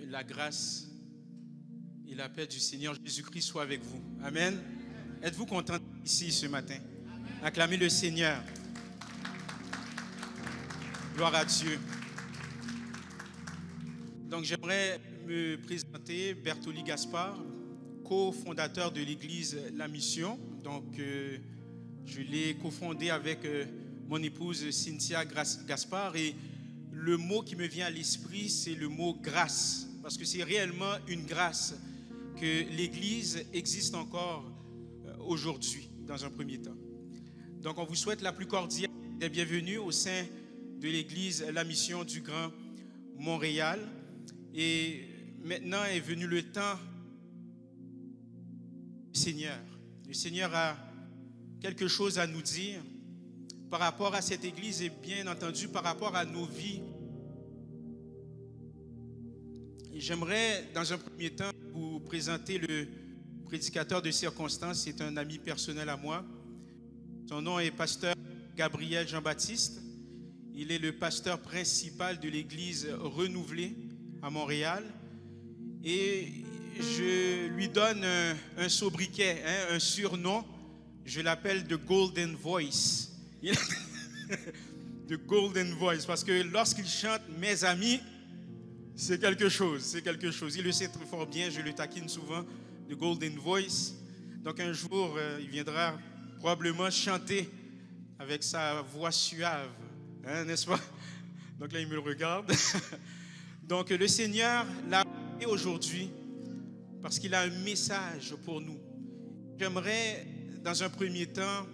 la grâce et la paix du Seigneur Jésus-Christ soient avec vous. Amen. Êtes-vous content ici ce matin? Acclamez le Seigneur. Gloire à Dieu. Donc j'aimerais me présenter, Bertoli Gaspard, cofondateur de l'église La Mission. Donc je l'ai cofondé avec mon épouse Cynthia Gaspard, et le mot qui me vient à l'esprit, c'est le mot grâce, parce que c'est réellement une grâce que l'église existe encore aujourd'hui dans un premier temps. Donc on vous souhaite la plus cordiale des bienvenues au sein de l'église La Mission du Grand Montréal. Et maintenant est venu le temps du Seigneur. Le Seigneur a quelque chose à nous dire par rapport à cette église et bien entendu par rapport à nos vies. Et j'aimerais dans un premier temps vous présenter le prédicateur de circonstance. C'est un ami personnel à moi. Son nom est pasteur Gabriel Jean-Baptiste. Il est le pasteur principal de l'église Renouvelée à Montréal. Et je lui donne un sobriquet, un surnom. Je l'appelle The Golden Voice. The Golden Voice, parce que lorsqu'il chante « Mes amis », c'est quelque chose, c'est quelque chose. Il le sait très fort bien, je le taquine souvent, The Golden Voice. Donc un jour, il viendra probablement chanter avec sa voix suave, n'est-ce pas? Donc là, il me regarde. Donc le Seigneur l'a appelé aujourd'hui parce qu'il a un message pour nous. J'aimerais, dans un premier temps,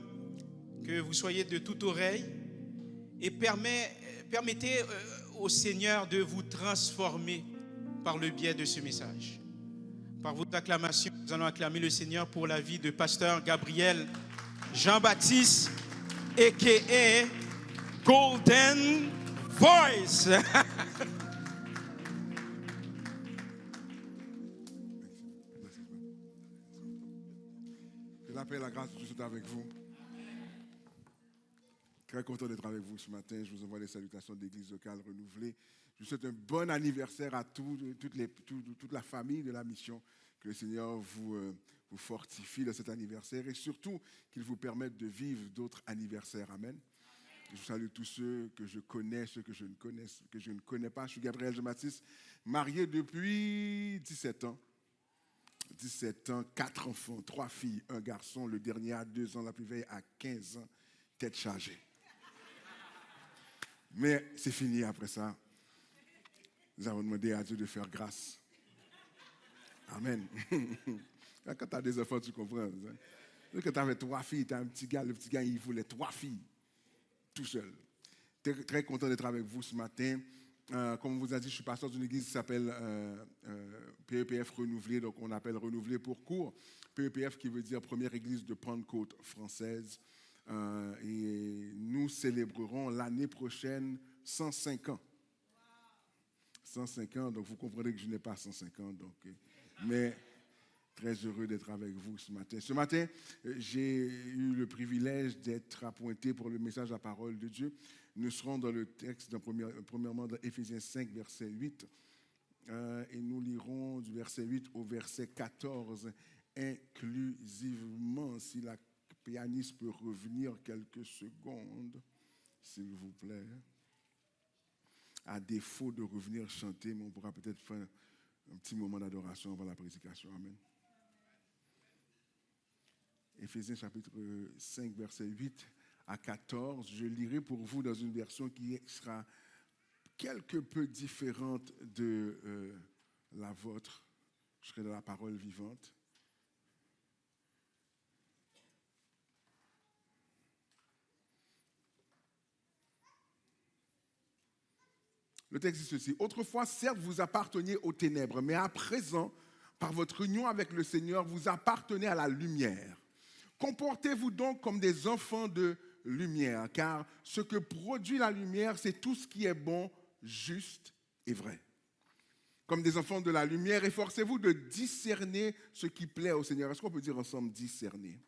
que vous soyez de toute oreille et permettez au Seigneur de vous transformer par le biais de ce message. Par votre acclamation, nous allons acclamer le Seigneur pour la vie de pasteur Gabriel Jean-Baptiste, a.k.a. Golden Voice. Que la paix et la grâce de Dieu soient avec vous. Très content d'être avec vous ce matin. Je vous envoie les salutations de l'Église locale renouvelée. Je vous souhaite un bon anniversaire à toute la famille de la mission. Que le Seigneur vous fortifie de cet anniversaire et surtout qu'il vous permette de vivre d'autres anniversaires. Amen. Je salue tous ceux que je connais, ceux que je ne connais pas. Je suis Gabriel Jean-Baptiste, marié depuis 17 ans. 17 ans, 4 enfants, 3 filles, 1 garçon. Le dernier a 2 ans, la plus vieille a 15 ans. Tête chargée. Mais c'est fini après ça. Nous avons demandé à Dieu de faire grâce. Amen. Quand tu as des enfants, tu comprends. Quand tu avais 3 filles, tu as un petit gars, le petit gars, il voulait 3 filles. Tout seul. Très, très content d'être avec vous ce matin. Comme on vous a dit, je suis pasteur d'une église qui s'appelle PEPF Renouvelée, donc on appelle Renouvelée pour court. PEPF qui veut dire Première Église de Pentecôte française. Et nous célébrerons l'année prochaine 105 ans. 105 ans, donc vous comprenez que je n'ai pas 105 ans, donc, mais très heureux d'être avec vous ce matin. Ce matin, j'ai eu le privilège d'être appointé pour le message de la parole de Dieu. Nous serons dans le texte, premièrement, dans Éphésiens 5, verset 8, et nous lirons du verset 8 au verset 14 inclusivement. Si la pianiste peut revenir quelques secondes, s'il vous plaît. À défaut de revenir chanter, mais on pourra peut-être faire un petit moment d'adoration avant la prédication. Amen. Éphésiens chapitre 5, verset 8 à 14. Je lirai pour vous dans une version qui sera quelque peu différente de la vôtre. Je serai dans la parole vivante. Le texte dit ceci. Autrefois, certes, vous apparteniez aux ténèbres, mais à présent, par votre union avec le Seigneur, vous appartenez à la lumière. Comportez-vous donc comme des enfants de lumière, car ce que produit la lumière, c'est tout ce qui est bon, juste et vrai. Comme des enfants de la lumière, efforcez-vous de discerner ce qui plaît au Seigneur. Est-ce qu'on peut dire ensemble discerner?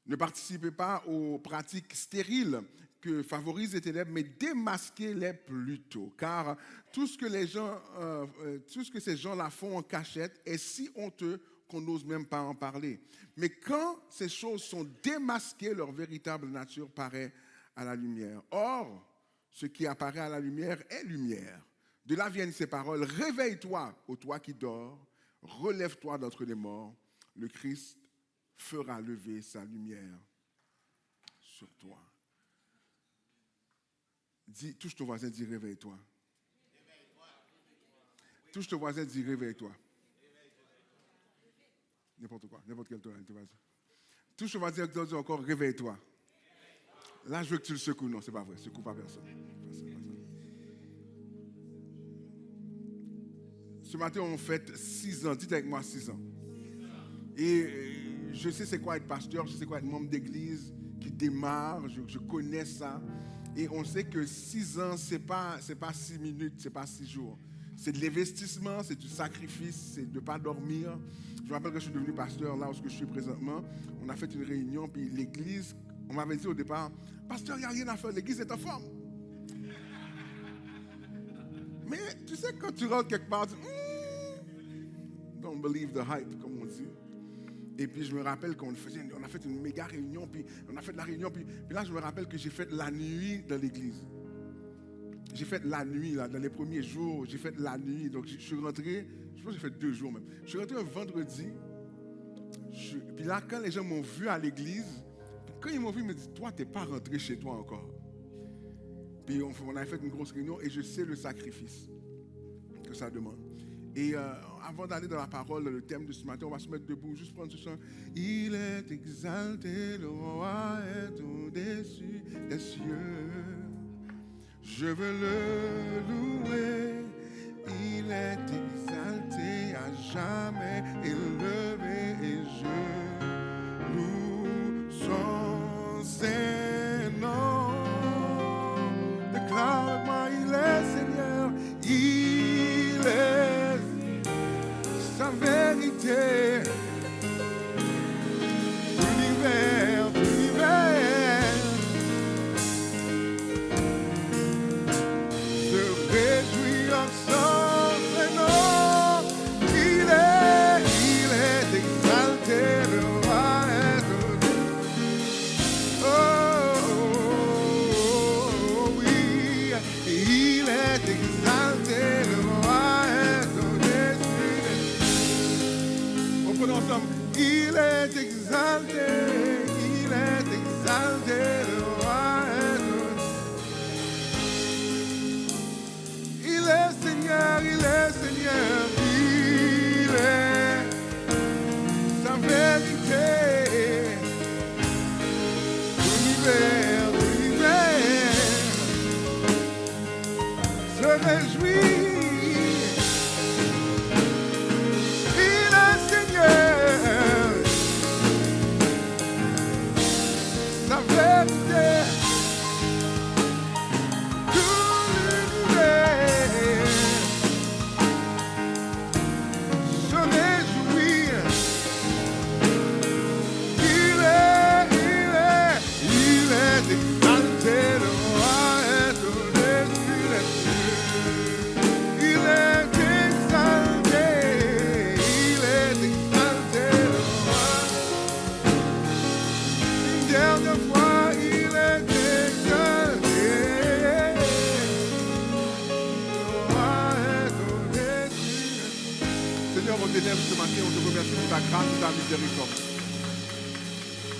Ne participez pas aux pratiques stériles que favorisent les ténèbres, mais démasquez-les plutôt. Car tout ce que ces gens-là font en cachette est si honteux qu'on n'ose même pas en parler. Mais quand ces choses sont démasquées, leur véritable nature paraît à la lumière. Or, ce qui apparaît à la lumière est lumière. De là viennent ces paroles. Réveille-toi, ô toi qui dors, relève-toi d'entre les morts. Le Christ fera lever sa lumière sur toi. Touche ton voisin, dis réveille-toi. Touche ton voisin, dis réveille-toi. N'importe quoi, n'importe quelle tonalité. Touche ton voisin, dis encore réveille-toi. Là, je veux que tu le secoues. Non, c'est pas vrai. Secoue pas personne. Ce matin, on fête 6 ans. Dites avec moi 6 ans. Et je sais c'est quoi être pasteur, je sais quoi être membre d'église qui démarre, je connais ça. Et on sait que 6 ans, c'est pas 6 minutes, c'est pas 6 jours. C'est de l'investissement, c'est du sacrifice, c'est de ne pas dormir. Je me rappelle que je suis devenu pasteur là où je suis présentement. On a fait une réunion, puis l'église, on m'avait dit au départ, pasteur, il n'y a rien à faire, l'église est en forme. Mais tu sais, quand tu rentres quelque part, tu dis, don't believe the hype, comme on dit. Et puis je me rappelle qu'on a fait une méga réunion, puis on a fait de la réunion, puis là je me rappelle que j'ai fait la nuit dans l'église. J'ai fait la nuit, là, dans les premiers jours, j'ai fait la nuit. Donc je suis rentré, je pense que j'ai fait 2 jours même. Je suis rentré un vendredi, puis là quand les gens m'ont vu à l'église, quand ils m'ont vu, ils me disent, toi t'es pas rentré chez toi encore. Puis on a fait une grosse réunion et je sais le sacrifice que ça demande. Et avant d'aller dans la parole, le thème de ce matin, on va se mettre debout, juste prendre ce chant. Il est exalté, le roi est au-dessus des cieux. Je veux le louer. Il est exalté, à jamais élevé, et je loue son Saint-Nom. Déclare-moi, il est Seigneur, il est sa vérité, l'univers, se réjouit en son Saint-Nom. Il est exalté, le roi est au-dessus. Oh, oui, il est exalté, le roi est au-dessus. Ensemble. Il est exalté, le roi est au-dessus. Il est Seigneur, il est sa vérité. L'univers se réjouit. Ce matin, on te remercie pour ta grâce et ta miséricorde.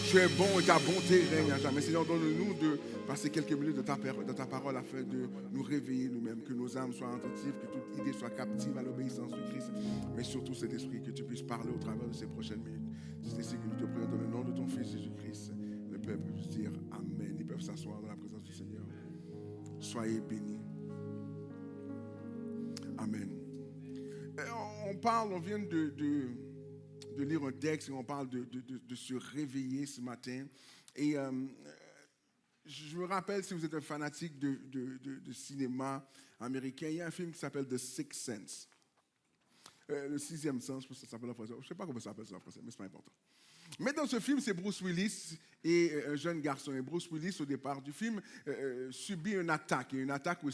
Tu es bon et ta bonté règne à jamais. Seigneur, donne-nous de passer quelques minutes de ta parole afin de nous réveiller nous-mêmes, que nos âmes soient attentives, que toute idée soit captive à l'obéissance de Christ, mais surtout cet esprit, que tu puisses parler au travers de ces prochaines minutes. C'est ce que nous te prions dans le nom de ton Fils Jésus-Christ. Le peuple peut dire Amen. Ils peuvent s'asseoir dans la présence du Seigneur. Soyez bénis. Amen. On vient de lire un texte et on parle de se réveiller ce matin. Et je me rappelle, si vous êtes un fanatique de cinéma américain, il y a un film qui s'appelle The Sixth Sense. Le sixième sens, je pense que ça s'appelle en français. Je ne sais pas comment ça s'appelle ça en français, mais ce n'est pas important. Mais dans ce film, c'est Bruce Willis et un jeune garçon. Et Bruce Willis, au départ du film, subit une attaque. Et une attaque où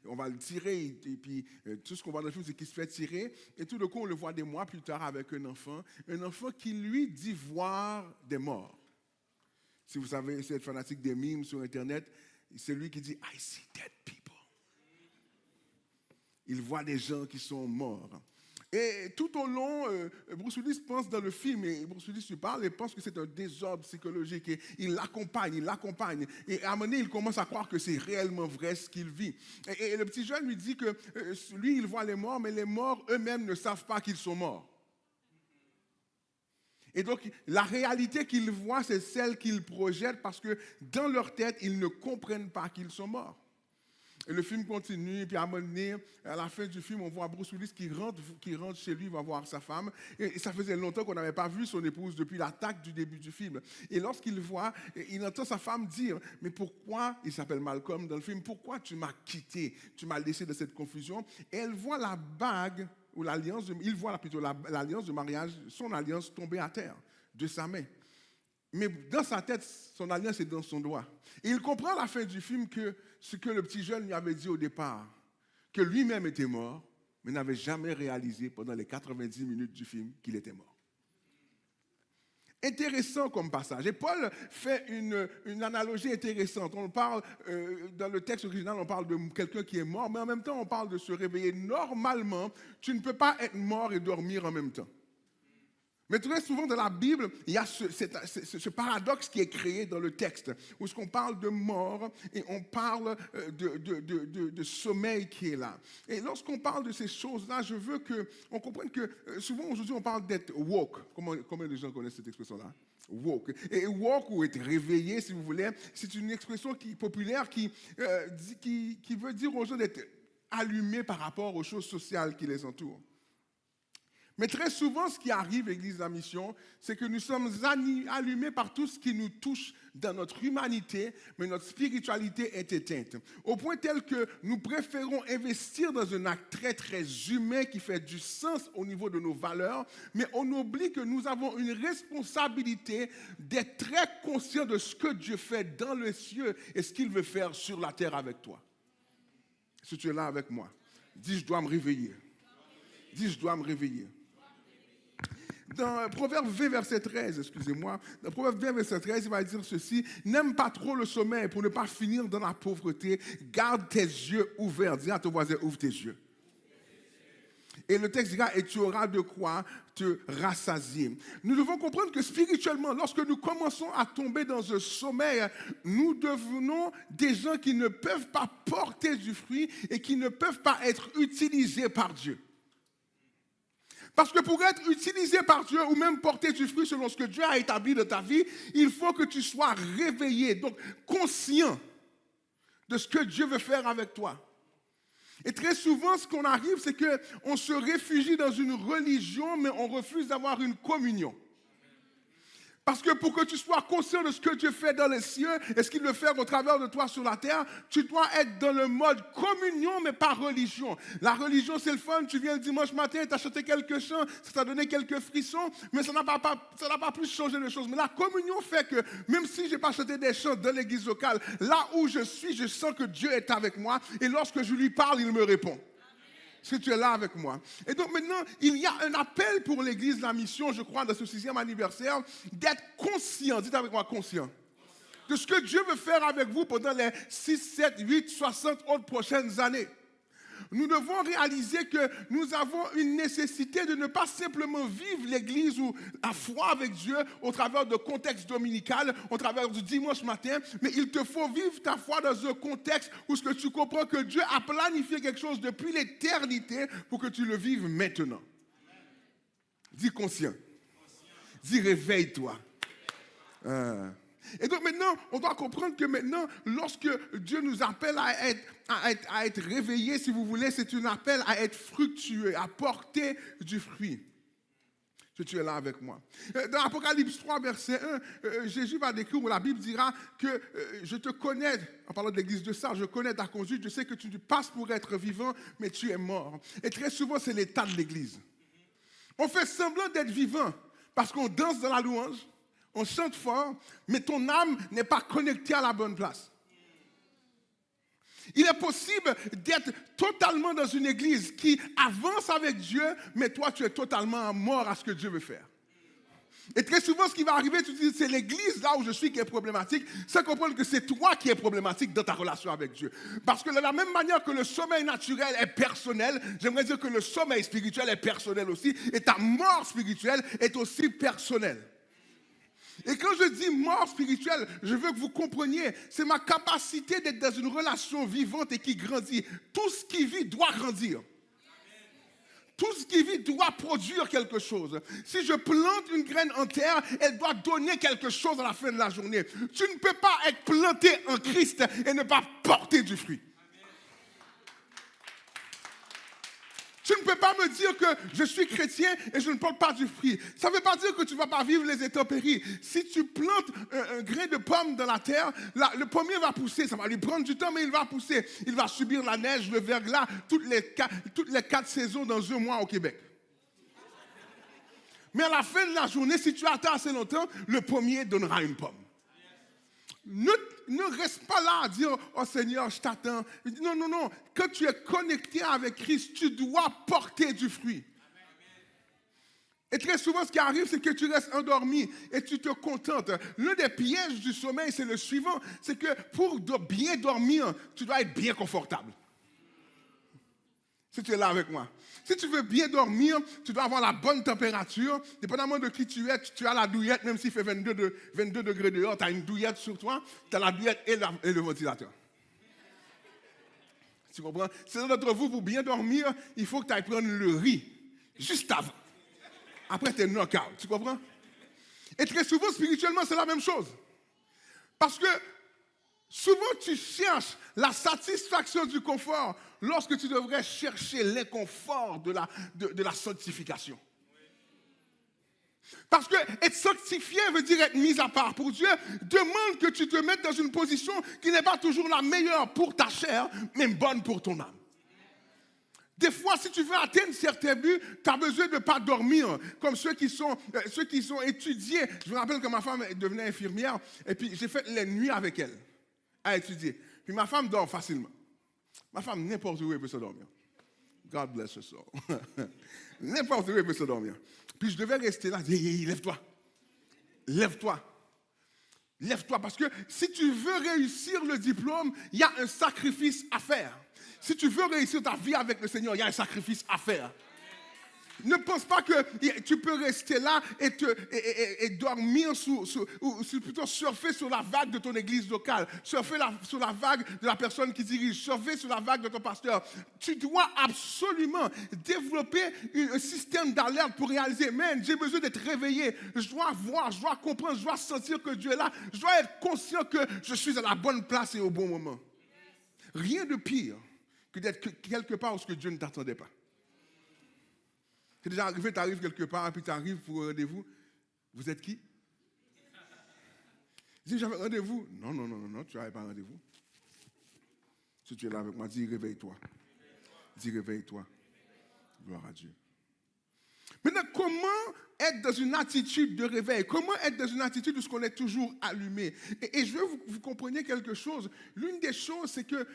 on va le tirer. Et puis, tout ce qu'on voit dans le film, c'est qu'il se fait tirer. Et tout d'un coup, on le voit des mois plus tard avec un enfant. Un enfant qui, lui, dit voir des morts. Si vous savez, c'est être fanatique des mimes sur Internet, c'est lui qui dit « I see dead people ». Il voit des gens qui sont morts. Et tout au long, Bruce Willis pense dans le film, et Bruce Willis lui parle et pense que c'est un désordre psychologique. Et il l'accompagne. Et à un moment donné, il commence à croire que c'est réellement vrai ce qu'il vit. Et le petit jeune lui dit que lui, il voit les morts, mais les morts eux-mêmes ne savent pas qu'ils sont morts. Et donc, la réalité qu'ils voient, c'est celle qu'ils projettent parce que dans leur tête, ils ne comprennent pas qu'ils sont morts. Et le film continue, et puis à un moment donné, à la fin du film, on voit Bruce Willis qui rentre chez lui, va voir sa femme. Et ça faisait longtemps qu'on n'avait pas vu son épouse depuis l'attaque du début du film. Et lorsqu'il voit, il entend sa femme dire « Mais pourquoi, il s'appelle Malcolm dans le film, pourquoi tu m'as quitté, tu m'as laissé dans cette confusion ?» Et elle voit la bague, ou l'alliance, il voit plutôt l'alliance de mariage, son alliance tomber à terre de sa main. Mais dans sa tête, son alliance est dans son doigt. Et il comprend à la fin du film que ce que le petit jeune lui avait dit au départ, que lui-même était mort, mais n'avait jamais réalisé pendant les 90 minutes du film qu'il était mort. Intéressant comme passage. Et Paul fait une analogie intéressante. On parle, dans le texte original, on parle de quelqu'un qui est mort, mais en même temps, on parle de se réveiller. Normalement, tu ne peux pas être mort et dormir en même temps. Mais très souvent dans la Bible, il y a ce paradoxe qui est créé dans le texte, où on parle de mort et on parle de sommeil qui est là. Et lorsqu'on parle de ces choses-là, je veux qu'on comprenne que souvent aujourd'hui on parle d'être woke. Combien de gens connaissent cette expression-là? Woke. Et woke ou être réveillé, si vous voulez, c'est une expression populaire qui veut dire aux gens d'être allumés par rapport aux choses sociales qui les entourent. Mais très souvent, ce qui arrive, Église de la Mission, c'est que nous sommes allumés par tout ce qui nous touche dans notre humanité, mais notre spiritualité est éteinte. Au point tel que nous préférons investir dans un acte très, très humain qui fait du sens au niveau de nos valeurs, mais on oublie que nous avons une responsabilité d'être très conscients de ce que Dieu fait dans les cieux et ce qu'il veut faire sur la terre avec toi. Si tu es là avec moi, dis, je dois me réveiller. Dis, je dois me réveiller. Dans Proverbe 20, verset 13, dans Proverbe 20, verset 13, il va dire ceci: n'aime pas trop le sommeil pour ne pas finir dans la pauvreté. Garde tes yeux ouverts. Dis à ton voisin, ouvre tes yeux. Et le texte dira, et tu auras de quoi te rassasier. Nous devons comprendre que spirituellement, lorsque nous commençons à tomber dans un sommeil, nous devenons des gens qui ne peuvent pas porter du fruit et qui ne peuvent pas être utilisés par Dieu. Parce que pour être utilisé par Dieu ou même porter du fruit selon ce que Dieu a établi dans ta vie, il faut que tu sois réveillé, donc conscient de ce que Dieu veut faire avec toi. Et très souvent, ce qu'on arrive, c'est qu'on se réfugie dans une religion, mais on refuse d'avoir une communion. Parce que pour que tu sois conscient de ce que Dieu fait dans les cieux et ce qu'il veut faire au travers de toi sur la terre, tu dois être dans le mode communion, mais pas religion. La religion, c'est le fun. Tu viens le dimanche matin, tu as chanté quelques chants, ça t'a donné quelques frissons, mais ça n'a pas plus changé les choses. Mais la communion fait que, même si je n'ai pas chanté des chants dans l'église locale, là où je suis, je sens que Dieu est avec moi. Et lorsque je lui parle, il me répond. Est-ce que tu es là avec moi? Et donc maintenant, il y a un appel pour l'Église de la Mission, je crois, dans ce 6e anniversaire, d'être conscient, dites avec moi, conscient, de ce que Dieu veut faire avec vous pendant les 6, 7, 8, 60 autres prochaines années. Nous devons réaliser que nous avons une nécessité de ne pas simplement vivre l'Église ou la foi avec Dieu au travers de contexte dominical, au travers du dimanche matin, mais il te faut vivre ta foi dans un contexte où ce que tu comprends que Dieu a planifié quelque chose depuis l'éternité pour que tu le vives maintenant. Dis conscient. Dis réveille-toi. Et donc maintenant, on doit comprendre que maintenant, lorsque Dieu nous appelle à être réveillés, si vous voulez, c'est un appel à être fructueux, à porter du fruit. Si tu es là avec moi. Dans Apocalypse 3, verset 1, Jésus va décrire, où la Bible dira que je te connais, en parlant de l'église de Sardes, je connais ta conduite, je sais que tu passes pour être vivant, mais tu es mort. Et très souvent, c'est l'état de l'église. On fait semblant d'être vivant parce qu'on danse dans la louange, on chante fort, mais ton âme n'est pas connectée à la bonne place. Il est possible d'être totalement dans une église qui avance avec Dieu, mais toi, tu es totalement mort à ce que Dieu veut faire. Et très souvent, ce qui va arriver, tu te dis, c'est l'église là où je suis qui est problématique, sans comprendre que c'est toi qui es problématique dans ta relation avec Dieu. Parce que de la même manière que le sommeil naturel est personnel, j'aimerais dire que le sommeil spirituel est personnel aussi, et ta mort spirituelle est aussi personnelle. Et quand je dis mort spirituelle, je veux que vous compreniez, c'est ma capacité d'être dans une relation vivante et qui grandit. Tout ce qui vit doit grandir. Tout ce qui vit doit produire quelque chose. Si je plante une graine en terre, elle doit donner quelque chose à la fin de la journée. Tu ne peux pas être planté en Christ et ne pas porter du fruit. Tu ne peux pas me dire que je suis chrétien et je ne porte pas du fruit. Ça ne veut pas dire que tu ne vas pas vivre les intempéries. Si tu plantes un grain de pomme dans la terre, le pommier va pousser. Ça va lui prendre du temps, mais il va pousser. Il va subir la neige, le verglas, toutes les 4 saisons dans un mois au Québec. Mais à la fin de la journée, si tu attends assez longtemps, le pommier donnera une pomme. Ne reste pas là à dire « Oh Seigneur, je t'attends ». Non, non, non. Quand tu es connecté avec Christ, tu dois porter du fruit. Et très souvent, ce qui arrive, c'est que tu restes endormi et tu te contentes. L'un des pièges du sommeil, c'est le suivant. C'est que pour bien dormir, tu dois être bien confortable. Si tu es là avec moi. Si tu veux bien dormir, tu dois avoir la bonne température. Dépendamment de qui tu es, tu as la douillette, même s'il fait 22 degrés dehors, tu as une douillette sur toi, tu as la douillette et le ventilateur. Tu comprends? C'est d'entre vous, pour bien dormir, il faut que tu ailles prendre le riz, juste avant. Après, tu es knock-out. Tu comprends? Et très souvent, spirituellement, c'est la même chose. Parce que souvent, tu cherches la satisfaction du confort lorsque tu devrais chercher l'inconfort de la sanctification. Parce que être sanctifié veut dire être mis à part pour Dieu. Demande que tu te mettes dans une position qui n'est pas toujours la meilleure pour ta chair, mais bonne pour ton âme. Des fois, si tu veux atteindre certains buts, tu as besoin de ne pas dormir, comme ceux qui sont étudiés. Je me rappelle que ma femme devenait infirmière, et puis j'ai fait les nuits avec elle à étudier. Puis ma femme dort facilement. Ma femme, n'importe où, elle peut se dormir. God bless her soul. N'importe où, elle peut se dormir. Puis je devais rester là, dire, lève-toi. Lève-toi. Lève-toi, parce que si tu veux réussir le diplôme, il y a un sacrifice à faire. Si tu veux réussir ta vie avec le Seigneur, il y a un sacrifice à faire. Ne pense pas que tu peux rester là et dormir ou plutôt surfer sur la vague de ton église locale, surfer sur la vague de la personne qui dirige, surfer sur la vague de ton pasteur. Tu dois absolument développer un système d'alerte pour réaliser, man, j'ai besoin d'être réveillé, je dois voir, je dois comprendre, je dois sentir que Dieu est là, je dois être conscient que je suis à la bonne place et au bon moment. Rien de pire que d'être quelque part où Dieu ne t'attendait pas. C'est déjà arrivé, tu arrives quelque part, puis tu arrives pour un rendez-vous. Vous êtes qui? Je dis, j'avais rendez-vous. Non, tu n'avais pas rendez-vous. Si tu es là avec moi, dis, réveille-toi. Dis, réveille-toi. Gloire à Dieu. Maintenant, comment être dans une attitude de réveil? Comment être dans une attitude où on est toujours allumé? Et je veux que vous compreniez quelque chose. L'une des choses, c'est que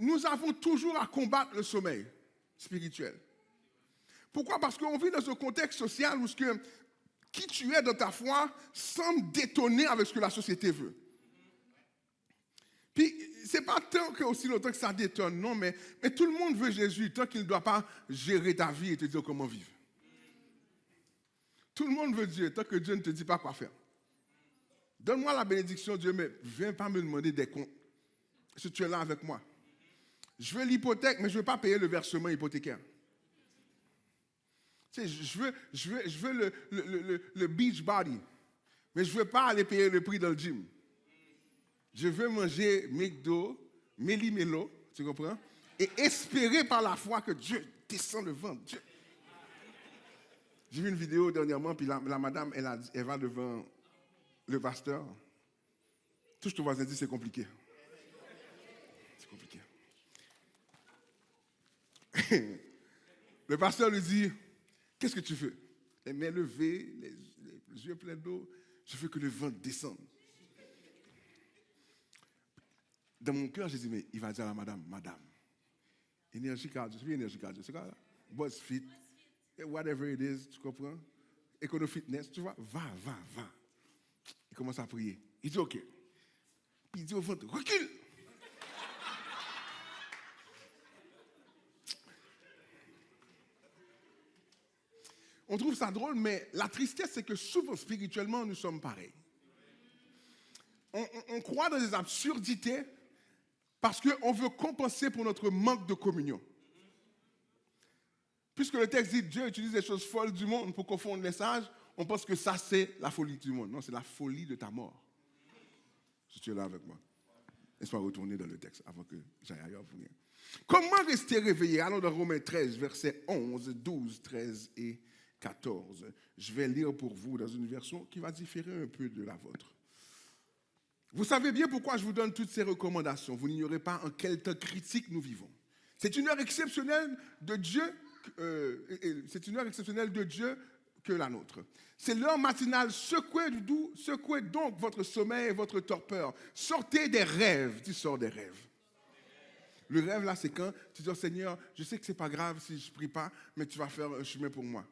nous avons toujours à combattre le sommeil spirituel. Pourquoi? Parce qu'on vit dans un contexte social où qui tu es dans ta foi semble détonner avec ce que la société veut. Puis, ce n'est pas tant que aussi longtemps que ça détonne, non, mais tout le monde veut Jésus tant qu'il ne doit pas gérer ta vie et te dire comment vivre. Tout le monde veut Dieu tant que Dieu ne te dit pas quoi faire. Donne-moi la bénédiction, Dieu, mais viens pas me demander des comptes. Si tu es là avec moi. Je veux l'hypothèque, mais je ne veux pas payer le versement hypothécaire. Tu sais, je veux le beach body, mais je ne veux pas aller payer le prix dans le gym. Je veux manger McDo, Méli-Mélo, tu comprends? Et espérer par la foi que Dieu descend le ventre. Dieu. J'ai vu une vidéo dernièrement, puis la madame, elle va devant le pasteur. Tout ce que ton voisin dit, c'est compliqué. C'est compliqué. Le pasteur lui dit, Qu'est-ce que tu veux? Les mains levées, les yeux pleins d'eau. Je veux que le vent descende. Dans mon cœur, j'ai dit, mais il va dire à la madame, énergie cardio, c'est énergie cardio, c'est quoi là? BuzzFit, whatever it is, tu comprends? Econo Fitness, tu vois, va. Il commence à prier. Il dit, OK. Puis il dit au vent, recule. On trouve ça drôle, mais la tristesse, c'est que souvent, spirituellement, nous sommes pareils. On croit dans des absurdités parce qu'on veut compenser pour notre manque de communion. Puisque le texte dit Dieu utilise les choses folles du monde pour confondre les sages, on pense que ça, c'est la folie du monde. Non, c'est la folie de ta mort. Si tu es là avec moi. Laisse-moi retourner dans le texte avant que j'aille ailleurs pour rien. Comment rester réveillé? Allons dans Romains 13, versets 11, 12, 13 et 14. Je vais lire pour vous dans une version qui va différer un peu de la vôtre. Vous savez bien pourquoi je vous donne toutes ces recommandations. Vous n'ignorez pas en quel temps critique nous vivons. C'est une heure exceptionnelle de Dieu. C'est une heure exceptionnelle de Dieu que la nôtre. C'est l'heure matinale. Secouez donc votre sommeil et votre torpeur. Sortez des rêves. Tu sors des rêves. Le rêve là, c'est quand tu dis, oh, Seigneur, je sais que c'est pas grave si je prie pas, mais tu vas faire un chemin pour moi.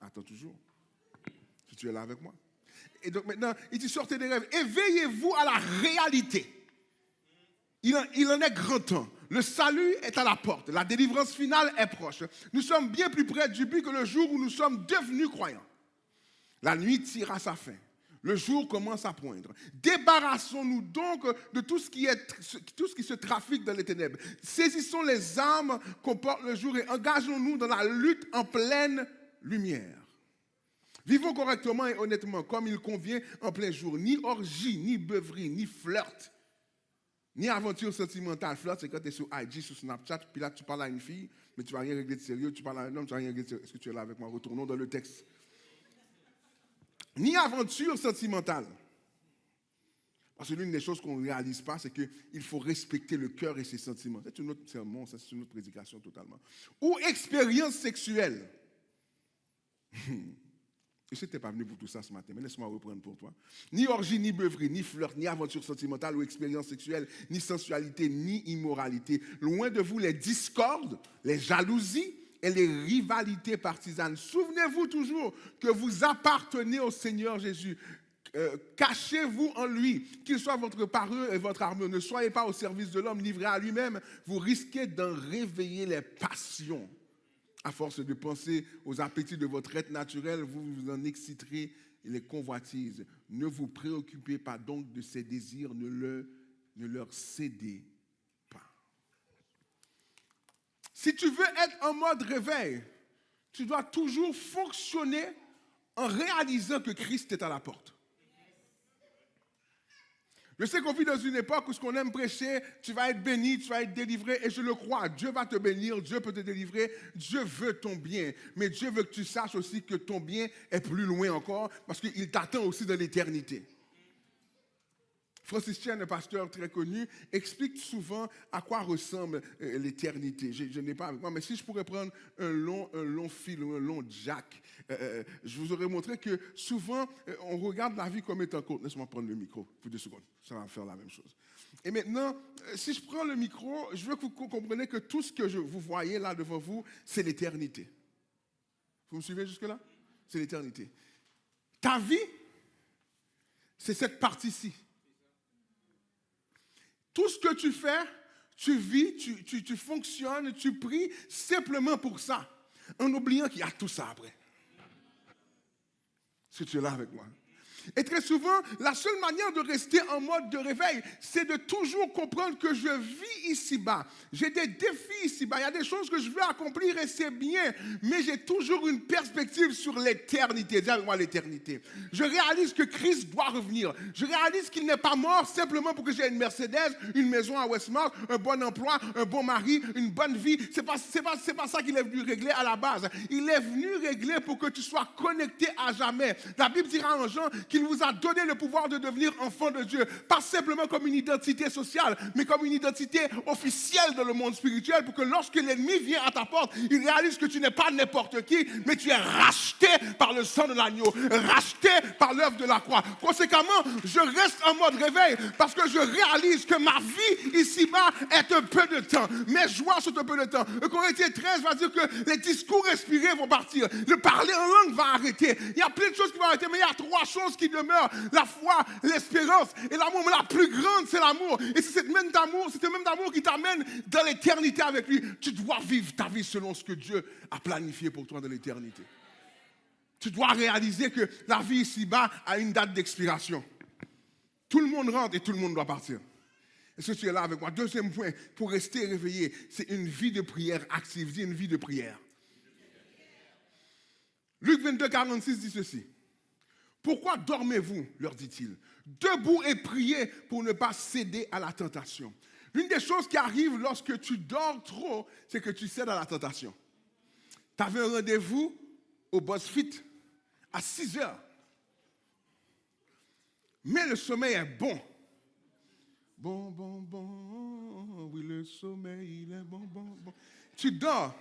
Attends toujours. Si tu es là avec moi. Et donc maintenant, il dit sortez des rêves. Éveillez-vous à la réalité. Il en est grand temps. Le salut est à la porte. La délivrance finale est proche. Nous sommes bien plus près du but que le jour où nous sommes devenus croyants. La nuit tire à sa fin. Le jour commence à poindre. Débarrassons-nous donc de tout ce qui se trafique dans les ténèbres. Saisissons les armes qu'on porte le jour et engageons-nous dans la lutte en pleine lumière. Vivons correctement et honnêtement, comme il convient en plein jour. Ni orgie, ni beuverie, ni flirt, ni aventure sentimentale. Flirt, c'est quand tu es sur IG, sur Snapchat, puis là, tu parles à une fille, mais tu ne vas rien régler de sérieux. Tu parles à un homme, tu ne vas rien régler de sérieux. Est-ce que tu es là avec moi? Retournons dans le texte. Ni aventure sentimentale. Parce que l'une des choses qu'on ne réalise pas, c'est qu'il faut respecter le cœur et ses sentiments. C'est un autre sermon, ça, c'est une autre prédication totalement. Ou expérience sexuelle. Je n'étais pas venu pour tout ça ce matin, mais laisse-moi reprendre pour toi. Ni orgie, ni beuverie, ni flirt, ni aventure sentimentale ou expérience sexuelle, ni sensualité, ni immoralité. Loin de vous les discordes, les jalousies et les rivalités partisanes. Souvenez-vous toujours que vous appartenez au Seigneur Jésus. Cachez-vous en lui, qu'il soit votre parure et votre armure. Ne soyez pas au service de l'homme, livré à lui-même. Vous risquez d'en réveiller les passions. À force de penser aux appétits de votre être naturel, vous en exciterez les convoitises. Ne vous préoccupez pas donc de ces désirs, ne leur cédez pas. Si tu veux être en mode réveil, tu dois toujours fonctionner en réalisant que Christ est à la porte. Je sais qu'on vit dans une époque où ce qu'on aime prêcher, tu vas être béni, tu vas être délivré, et je le crois. Dieu va te bénir, Dieu peut te délivrer, Dieu veut ton bien. Mais Dieu veut que tu saches aussi que ton bien est plus loin encore, parce qu'il t'attend aussi dans l'éternité. Francis Chan, un pasteur très connu, explique souvent à quoi ressemble l'éternité. Je n'ai pas avec moi, mais si je pourrais prendre un long fil ou un long jack, je vous aurais montré que souvent, on regarde la vie comme étant courte. Laisse-moi prendre le micro pour 2 secondes. Ça va faire la même chose. Et maintenant, si je prends le micro, je veux que vous compreniez que tout ce que vous voyez là devant vous, c'est l'éternité. Vous me suivez jusque-là? C'est l'éternité. Ta vie, c'est cette partie-ci. Tout ce que tu fais, tu vis, tu fonctionnes, tu pries simplement pour ça, en oubliant qu'il y a tout ça après. Est-ce que tu es là avec moi? Et très souvent, la seule manière de rester en mode de réveil, c'est de toujours comprendre que je vis ici-bas. J'ai des défis ici-bas. Il y a des choses que je veux accomplir et c'est bien. Mais j'ai toujours une perspective sur l'éternité. Dis avec moi l'éternité. Je réalise que Christ doit revenir. Je réalise qu'il n'est pas mort simplement pour que j'ai une Mercedes, une maison à Westmount, un bon emploi, un bon mari, une bonne vie. C'est pas ça qu'il est venu régler à la base. Il est venu régler pour que tu sois connecté à jamais. La Bible dira en Jean qu'il vous a donné le pouvoir de devenir enfant de Dieu. Pas simplement comme une identité sociale, mais comme une identité officielle dans le monde spirituel pour que lorsque l'ennemi vient à ta porte, il réalise que tu n'es pas n'importe qui, mais tu es racheté par le sang de l'agneau, racheté par l'œuvre de la croix. Conséquemment, je reste en mode réveil parce que je réalise que ma vie ici-bas est un peu de temps. Mes joies sont un peu de temps. Le Corinthiens 13 va dire que les discours respirés vont partir. Le parler en langue va arrêter. Il y a plein de choses qui vont arrêter, mais il y a 3 choses qui demeurent. La foi, l'espérance et l'amour. Mais la plus grande, c'est l'amour. Et c'est ce même d'amour qui t'amène dans l'éternité avec lui. Tu dois vivre ta vie selon ce que Dieu a planifié pour toi dans l'éternité. Tu dois réaliser que la vie ici-bas a une date d'expiration. Tout le monde rentre et tout le monde doit partir. Est-ce que tu es là avec moi? Deuxième point, pour rester réveillé, c'est une vie de prière active. Dis une vie de prière. Luc 22, 46 dit ceci. Pourquoi dormez-vous, leur dit-il? Debout et priez pour ne pas céder à la tentation. L'une des choses qui arrive lorsque tu dors trop, c'est que tu cèdes à la tentation. Tu avais un rendez-vous au BuzzFeed à 6 heures. Mais le sommeil est bon. Bon, oui, le sommeil, il est bon. Tu dors,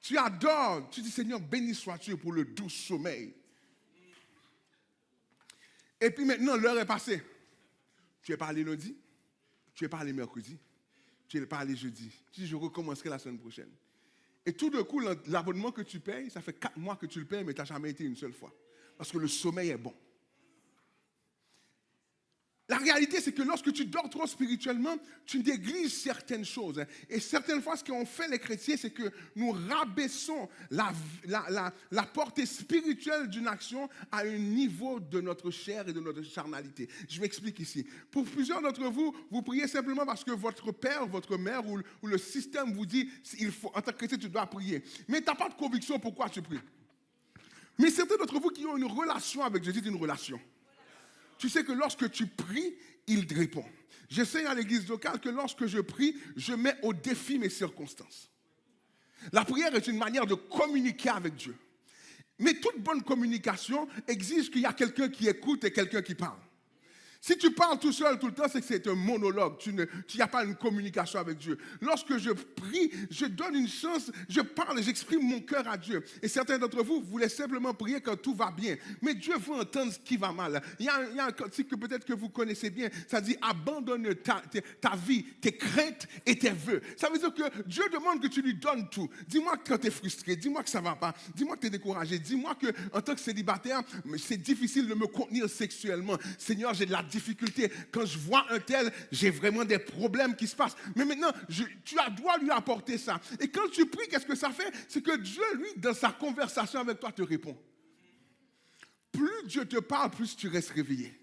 tu adores, tu dis Seigneur, béni sois-tu pour le doux sommeil. Et puis maintenant, l'heure est passée. Tu es parlé lundi, tu es parlé mercredi, tu es parlé jeudi. Tu dis, je recommencerai la semaine prochaine. Et tout d'un coup, l'abonnement que tu payes, ça fait 4 mois que tu le payes, mais tu n'as jamais été une seule fois. Parce que le sommeil est bon. La réalité, c'est que lorsque tu dors trop spirituellement, tu négliges certaines choses. Et certaines fois, ce qu'ont fait les chrétiens, c'est que nous rabaissons la portée spirituelle d'une action à un niveau de notre chair et de notre charnalité. Je m'explique ici. Pour plusieurs d'entre vous, vous priez simplement parce que votre père, votre mère ou le système vous dit en tant que chrétien, tu dois prier. Mais tu n'as pas de conviction pourquoi tu pries. Mais certains d'entre vous qui ont une relation avec Jésus, une relation. Tu sais que lorsque tu pries, il te répond. J'enseigne à l'église locale que lorsque je prie, je mets au défi mes circonstances. La prière est une manière de communiquer avec Dieu. Mais toute bonne communication exige qu'il y a quelqu'un qui écoute et quelqu'un qui parle. Si tu parles tout seul tout le temps, c'est que c'est un monologue. Tu n'as pas une communication avec Dieu. Lorsque je prie, je donne une chance, je parle, j'exprime mon cœur à Dieu. Et certains d'entre vous voulez simplement prier quand tout va bien. Mais Dieu veut entendre ce qui va mal. Il y a un cantique que peut-être que vous connaissez bien. Ça dit, abandonne ta vie, tes craintes et tes vœux. Ça veut dire que Dieu demande que tu lui donnes tout. Dis-moi quand tu es frustré, dis-moi que ça ne va pas, dis-moi que tu es découragé, dis-moi qu'en tant que célibataire, c'est difficile de me contenir sexuellement. Seigneur, j'ai de la difficulté. Quand je vois un tel, j'ai vraiment des problèmes qui se passent. Mais maintenant, tu dois lui apporter ça. Et quand tu pries, qu'est-ce que ça fait? C'est que Dieu, lui, dans sa conversation avec toi, te répond. Plus Dieu te parle, plus tu restes réveillé.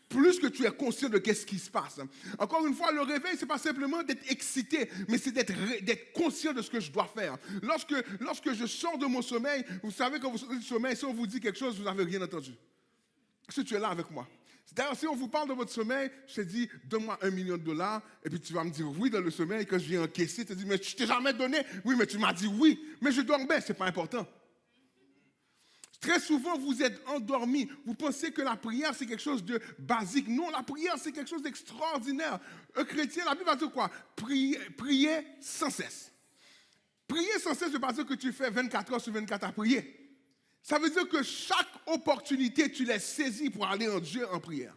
Plus que tu es conscient de ce qui se passe. Encore une fois, le réveil, ce n'est pas simplement d'être excité, mais c'est d'être conscient de ce que je dois faire. Lorsque je sors de mon sommeil, vous savez, quand vous sortez du sommeil, si on vous dit quelque chose, vous n'avez rien entendu. Est-ce que tu es là avec moi? D'ailleurs, si on vous parle de votre sommeil, je te dis, donne-moi $1 million, et puis tu vas me dire oui dans le sommeil, et quand je viens encaisser, tu te dis, mais je t'ai jamais donné. Oui, mais tu m'as dit oui, mais je dormais, ce n'est pas important. Très souvent, vous êtes endormis. Vous pensez que la prière, c'est quelque chose de basique. Non, la prière, c'est quelque chose d'extraordinaire. Un chrétien, la Bible va dire quoi? Prier sans cesse. Prier sans cesse, je ne veux pas dire que tu fais 24 heures sur 24 à prier. Ça veut dire que chaque opportunité, tu l'as saisie pour aller en Dieu en prière.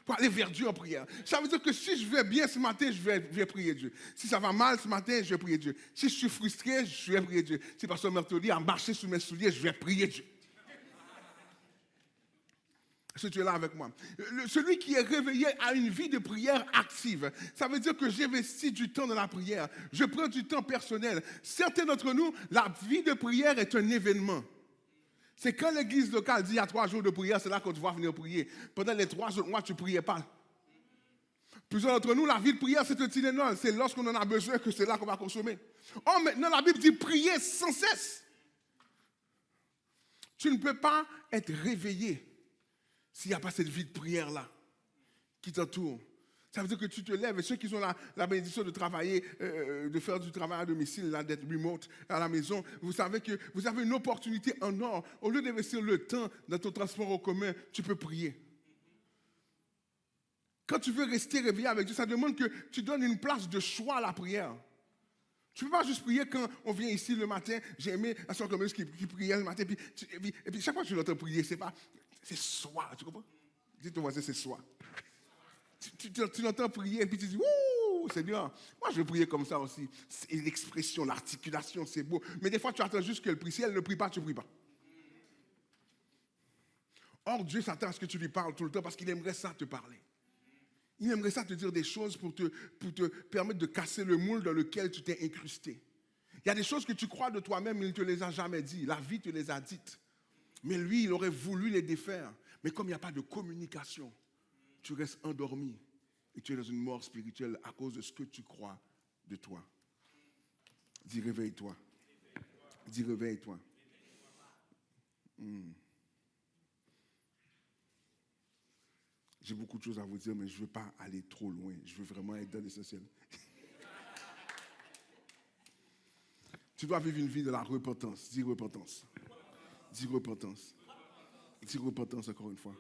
Pour aller vers Dieu en prière. Ça veut dire que si je vais bien ce matin, je vais prier Dieu. Si ça va mal ce matin, je vais prier Dieu. Si je suis frustré, je vais prier Dieu. Si Pasteur Mertoli a marché sous mes souliers, je vais prier Dieu. Est-ce que tu es là avec moi? Celui qui est réveillé a une vie de prière active. Ça veut dire que j'investis du temps dans la prière. Je prends du temps personnel. Certains d'entre nous, la vie de prière est un événement. C'est quand l'église locale dit il y a 3 jours de prière, c'est là qu'on doit venir prier. Pendant les 3 autres mois, tu ne priais pas. Plusieurs d'entre nous, la vie de prière, c'est un Tylenol. C'est lorsqu'on en a besoin que c'est là qu'on va consommer. Oh, maintenant, la Bible dit prier sans cesse. Tu ne peux pas être réveillé s'il n'y a pas cette vie de prière-là qui t'entoure. Ça veut dire que tu te lèves, et ceux qui ont la bénédiction de travailler, de faire du travail à domicile, là, d'être remote à la maison, vous savez que vous avez une opportunité en or. Au lieu d'investir le temps dans ton transport en commun, tu peux prier. Quand tu veux rester réveillé avec Dieu, ça demande que tu donnes une place de choix à la prière. Tu ne peux pas juste prier quand on vient ici le matin. J'ai aimé un soeur communiste qui priait le matin. Et puis chaque fois que tu l'entends prier, c'est soi. Tu comprends? Dis ton voisin, c'est soi. Tu l'entends prier et puis tu dis, ouh, Seigneur, moi je veux prier comme ça aussi. C'est l'expression, l'articulation, c'est beau. Mais des fois, tu attends juste qu'elle prie. Si elle ne prie pas, tu ne pries pas. Or, Dieu s'attend à ce que tu lui parles tout le temps parce qu'il aimerait ça te parler. Il aimerait ça te dire des choses pour te permettre de casser le moule dans lequel tu t'es incrusté. Il y a des choses que tu crois de toi-même, il ne te les a jamais dit. La vie te les a dites. Mais lui, il aurait voulu les défaire. Mais comme il n'y a pas de communication, tu restes endormi et tu es dans une mort spirituelle à cause de ce que tu crois de toi. Dis réveille-toi. Dis réveille-toi. J'ai beaucoup de choses à vous dire, mais je ne veux pas aller trop loin. Je veux vraiment être dans l'essentiel. Tu dois vivre une vie de la repentance. Dis repentance. Dis repentance. Dis repentance encore une fois.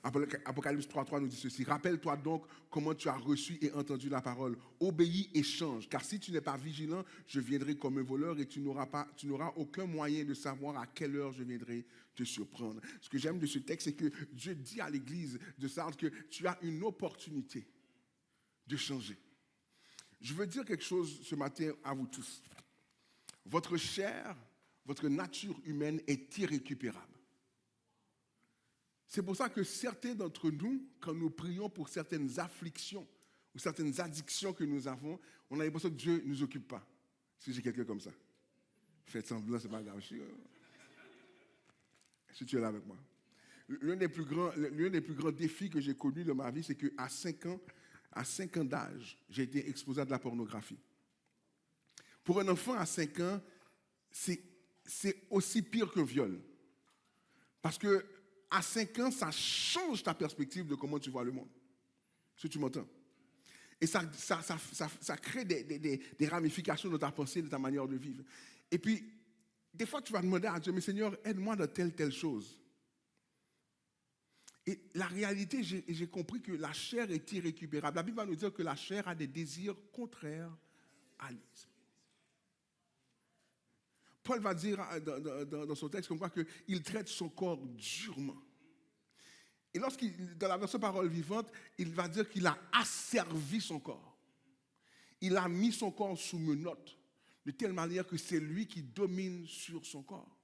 Apocalypse 3.3 nous dit ceci. Rappelle-toi donc comment tu as reçu et entendu la parole. Obéis et change. Car si tu n'es pas vigilant, je viendrai comme un voleur et tu n'auras aucun moyen de savoir à quelle heure je viendrai te surprendre. Ce que j'aime de ce texte, c'est que Dieu dit à l'église de Sardes que tu as une opportunité de changer. Je veux dire quelque chose ce matin à vous tous. Votre chair, votre nature humaine est irrécupérable. C'est pour ça que certains d'entre nous, quand nous prions pour certaines afflictions ou certaines addictions que nous avons, on a l'impression que Dieu ne nous occupe pas. Si j'ai quelqu'un comme ça, faites semblant, c'est pas grave. Si tu es là avec moi. L'un des plus grands défis que j'ai connus dans ma vie, c'est qu'à 5 ans d'âge, j'ai été exposé à de la pornographie. Pour un enfant à 5 ans, c'est aussi pire qu'un viol. Parce que à 5 ans, ça change ta perspective de comment tu vois le monde. Est-ce que tu m'entends? Et ça crée des ramifications dans ta pensée, de ta manière de vivre. Et puis, des fois, tu vas demander à Dieu, mais Seigneur, aide-moi dans telle chose. Et la réalité, j'ai compris que la chair est irrécupérable. La Bible va nous dire que la chair a des désirs contraires à l'esprit. Paul va dire dans son texte comme quoi qu'il traite son corps durement. Et dans la version parole vivante, il va dire qu'il a asservi son corps. Il a mis son corps sous menottes, de telle manière que c'est lui qui domine sur son corps.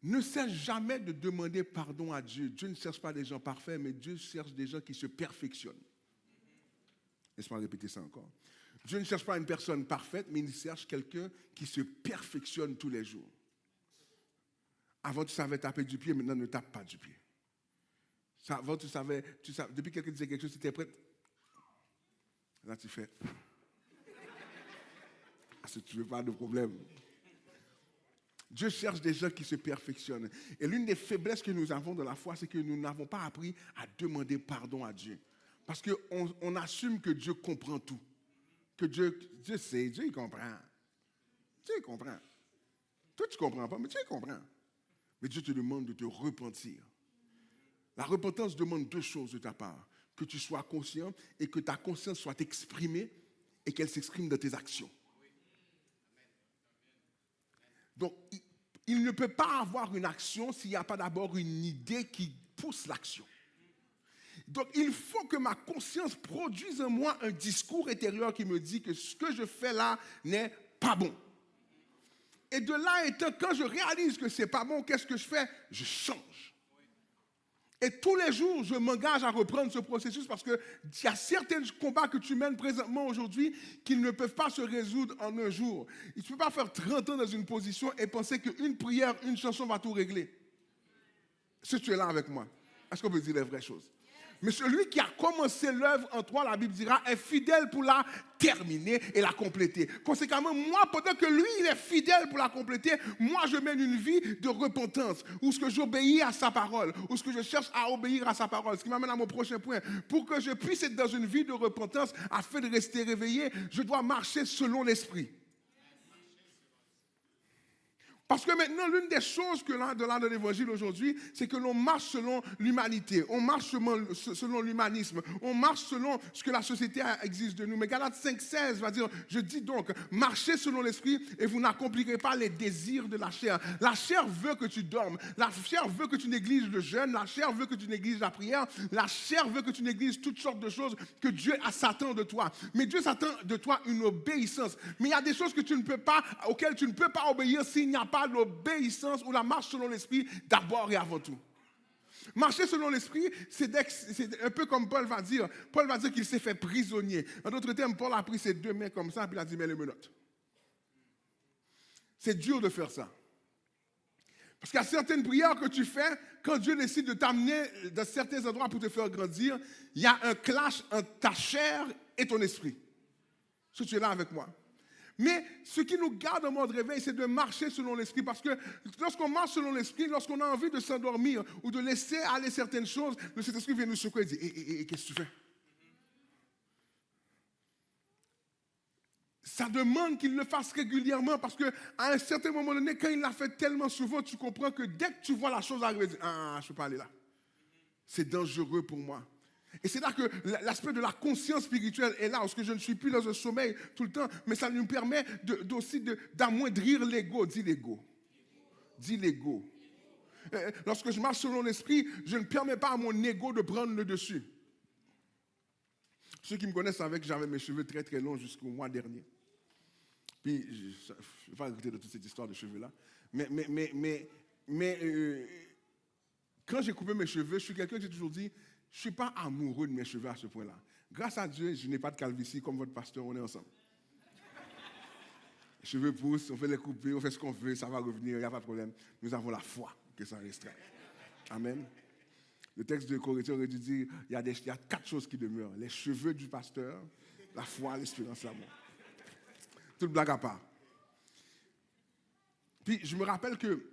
Ne cesse jamais de demander pardon à Dieu. Dieu ne cherche pas des gens parfaits, mais Dieu cherche des gens qui se perfectionnent. Laisse-moi répéter ça encore. Dieu ne cherche pas une personne parfaite, mais il cherche quelqu'un qui se perfectionne tous les jours. Avant, tu savais taper du pied, maintenant, ne tape pas du pied. Avant, tu savais depuis que quelqu'un disait quelque chose, tu étais prêt. Là, tu fais. Parce que tu ne veux pas de problème. Dieu cherche des gens qui se perfectionnent. Et l'une des faiblesses que nous avons dans la foi, c'est que nous n'avons pas appris à demander pardon à Dieu. Parce qu'on assume que Dieu comprend tout. Que Dieu sait, Dieu il comprend. Dieu il comprend. Toi, tu ne comprends pas, mais Dieu il comprend. Mais Dieu te demande de te repentir. La repentance demande 2 choses de ta part. Que tu sois conscient et que ta conscience soit exprimée et qu'elle s'exprime dans tes actions. Donc, il ne peut pas avoir une action s'il n'y a pas d'abord une idée qui pousse l'action. Donc, il faut que ma conscience produise en moi un discours intérieur qui me dit que ce que je fais là n'est pas bon. Et de là étant, quand je réalise que ce n'est pas bon, qu'est-ce que je fais? Je change. Et tous les jours, je m'engage à reprendre ce processus parce qu'il y a certains combats que tu mènes présentement aujourd'hui qui ne peuvent pas se résoudre en un jour. Tu ne peux pas faire 30 ans dans une position et penser qu'une prière, une chanson va tout régler. Si tu es là avec moi, est-ce qu'on peut dire les vraies choses? Mais celui qui a commencé l'œuvre en toi, la Bible dira, est fidèle pour la terminer et la compléter. Conséquemment, moi, pendant que lui, il est fidèle pour la compléter, moi, je mène une vie de repentance, où ce que j'obéis à sa parole, où ce que je cherche à obéir à sa parole. Ce qui m'amène à mon prochain point. Pour que je puisse être dans une vie de repentance, afin de rester réveillé, je dois marcher selon l'esprit. Parce que maintenant, l'une des choses que de l'évangile aujourd'hui, c'est que l'on marche selon l'humanité, on marche selon l'humanisme, on marche selon ce que la société exige de nous. Mais Galates 5,16 va dire, je dis donc, marchez selon l'esprit et vous n'accomplirez pas les désirs de la chair. La chair veut que tu dormes, la chair veut que tu négliges le jeûne, la chair veut que tu négliges la prière, la chair veut que tu négliges toutes sortes de choses que Dieu s'attend de toi. Mais Dieu s'attend de toi une obéissance. Mais il y a des choses que auxquelles tu ne peux pas obéir s'il n'y a pas l'obéissance ou la marche selon l'esprit d'abord et avant tout. Marcher selon l'esprit, c'est un peu comme Paul va dire. Paul va dire qu'il s'est fait prisonnier. En d'autres termes, Paul a pris ses deux mains comme ça et il a dit, mets les menottes. C'est dur de faire ça. Parce qu'il y a certaines prières que tu fais, quand Dieu décide de t'amener dans certains endroits pour te faire grandir, il y a un clash entre ta chair et ton esprit. Est-ce que tu es là avec moi? Mais ce qui nous garde en mode réveil, c'est de marcher selon l'esprit. Parce que lorsqu'on marche selon l'esprit, lorsqu'on a envie de s'endormir ou de laisser aller certaines choses, le Saint-Esprit vient nous secouer et dit, qu'est-ce que tu fais? Ça demande qu'il le fasse régulièrement parce qu'à un certain moment donné, quand il l'a fait tellement souvent, tu comprends que dès que tu vois la chose arriver, tu dis, je ne peux pas aller là. C'est dangereux pour moi. Et c'est là que l'aspect de la conscience spirituelle est là, parce que je ne suis plus dans un sommeil tout le temps, mais ça nous permet aussi d'amoindrir l'ego. Dis l'ego. Dis l'ego. Lorsque je marche selon l'esprit, je ne permets pas à mon ego de prendre le dessus. Ceux qui me connaissent savaient que j'avais mes cheveux très très longs jusqu'au mois dernier. Puis, je ne vais pas arrêter de toute cette histoire de cheveux-là. Mais quand j'ai coupé mes cheveux, je suis quelqu'un qui j'ai toujours dit, je ne suis pas amoureux de mes cheveux à ce point-là. Grâce à Dieu, je n'ai pas de calvitie comme votre pasteur, on est ensemble. Les cheveux poussent, on fait les couper, on fait ce qu'on veut, ça va revenir, il n'y a pas de problème. Nous avons la foi que ça restera. Amen. Le texte de Corinthiens aurait dû dire, il y a 4 choses qui demeurent. Les cheveux du pasteur, la foi, l'espérance, l'amour. Toute blague à part. Puis je me rappelle que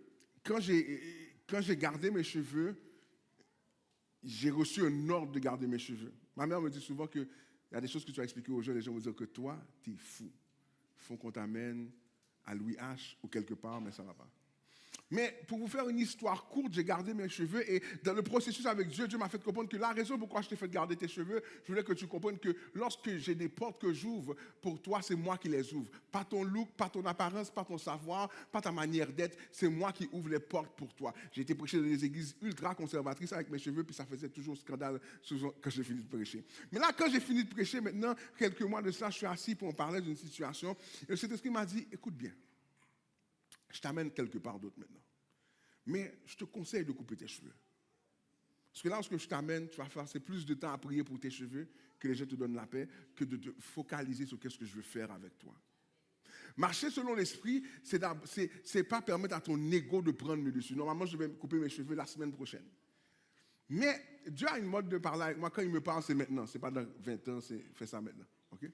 quand j'ai gardé mes cheveux, j'ai reçu un ordre de garder mes cheveux. Ma mère me dit souvent qu'il y a des choses que tu as expliquées aux gens, les gens vont dire que toi, tu es fou. Il faut qu'on t'amène à Louis H ou quelque part, mais ça ne va pas. Mais pour vous faire une histoire courte, j'ai gardé mes cheveux et dans le processus avec Dieu, Dieu m'a fait comprendre que la raison pourquoi je t'ai fait garder tes cheveux, je voulais que tu comprennes que lorsque j'ai des portes que j'ouvre, pour toi, c'est moi qui les ouvre. Pas ton look, pas ton apparence, pas ton savoir, pas ta manière d'être, c'est moi qui ouvre les portes pour toi. J'ai été prêcher dans des églises ultra conservatrices avec mes cheveux, puis ça faisait toujours scandale quand j'ai fini de prêcher. Mais là, quand j'ai fini de prêcher, maintenant, quelques mois de cela, je suis assis pour en parler d'une situation, et le Saint-Esprit m'a dit, écoute bien, je t'amène quelque part d'autre maintenant. Mais je te conseille de couper tes cheveux. Parce que là, lorsque je t'amène, tu vas passer plus de temps à prier pour tes cheveux, que les gens te donnent la paix, que de te focaliser sur qu'est-ce que je veux faire avec toi. Marcher selon l'esprit, c'est pas permettre à ton ego de prendre le dessus. Normalement, je vais couper mes cheveux la semaine prochaine. Mais Dieu a une mode de parler avec moi. Quand il me parle, c'est maintenant. C'est pas dans 20 ans, c'est fais ça maintenant. OK?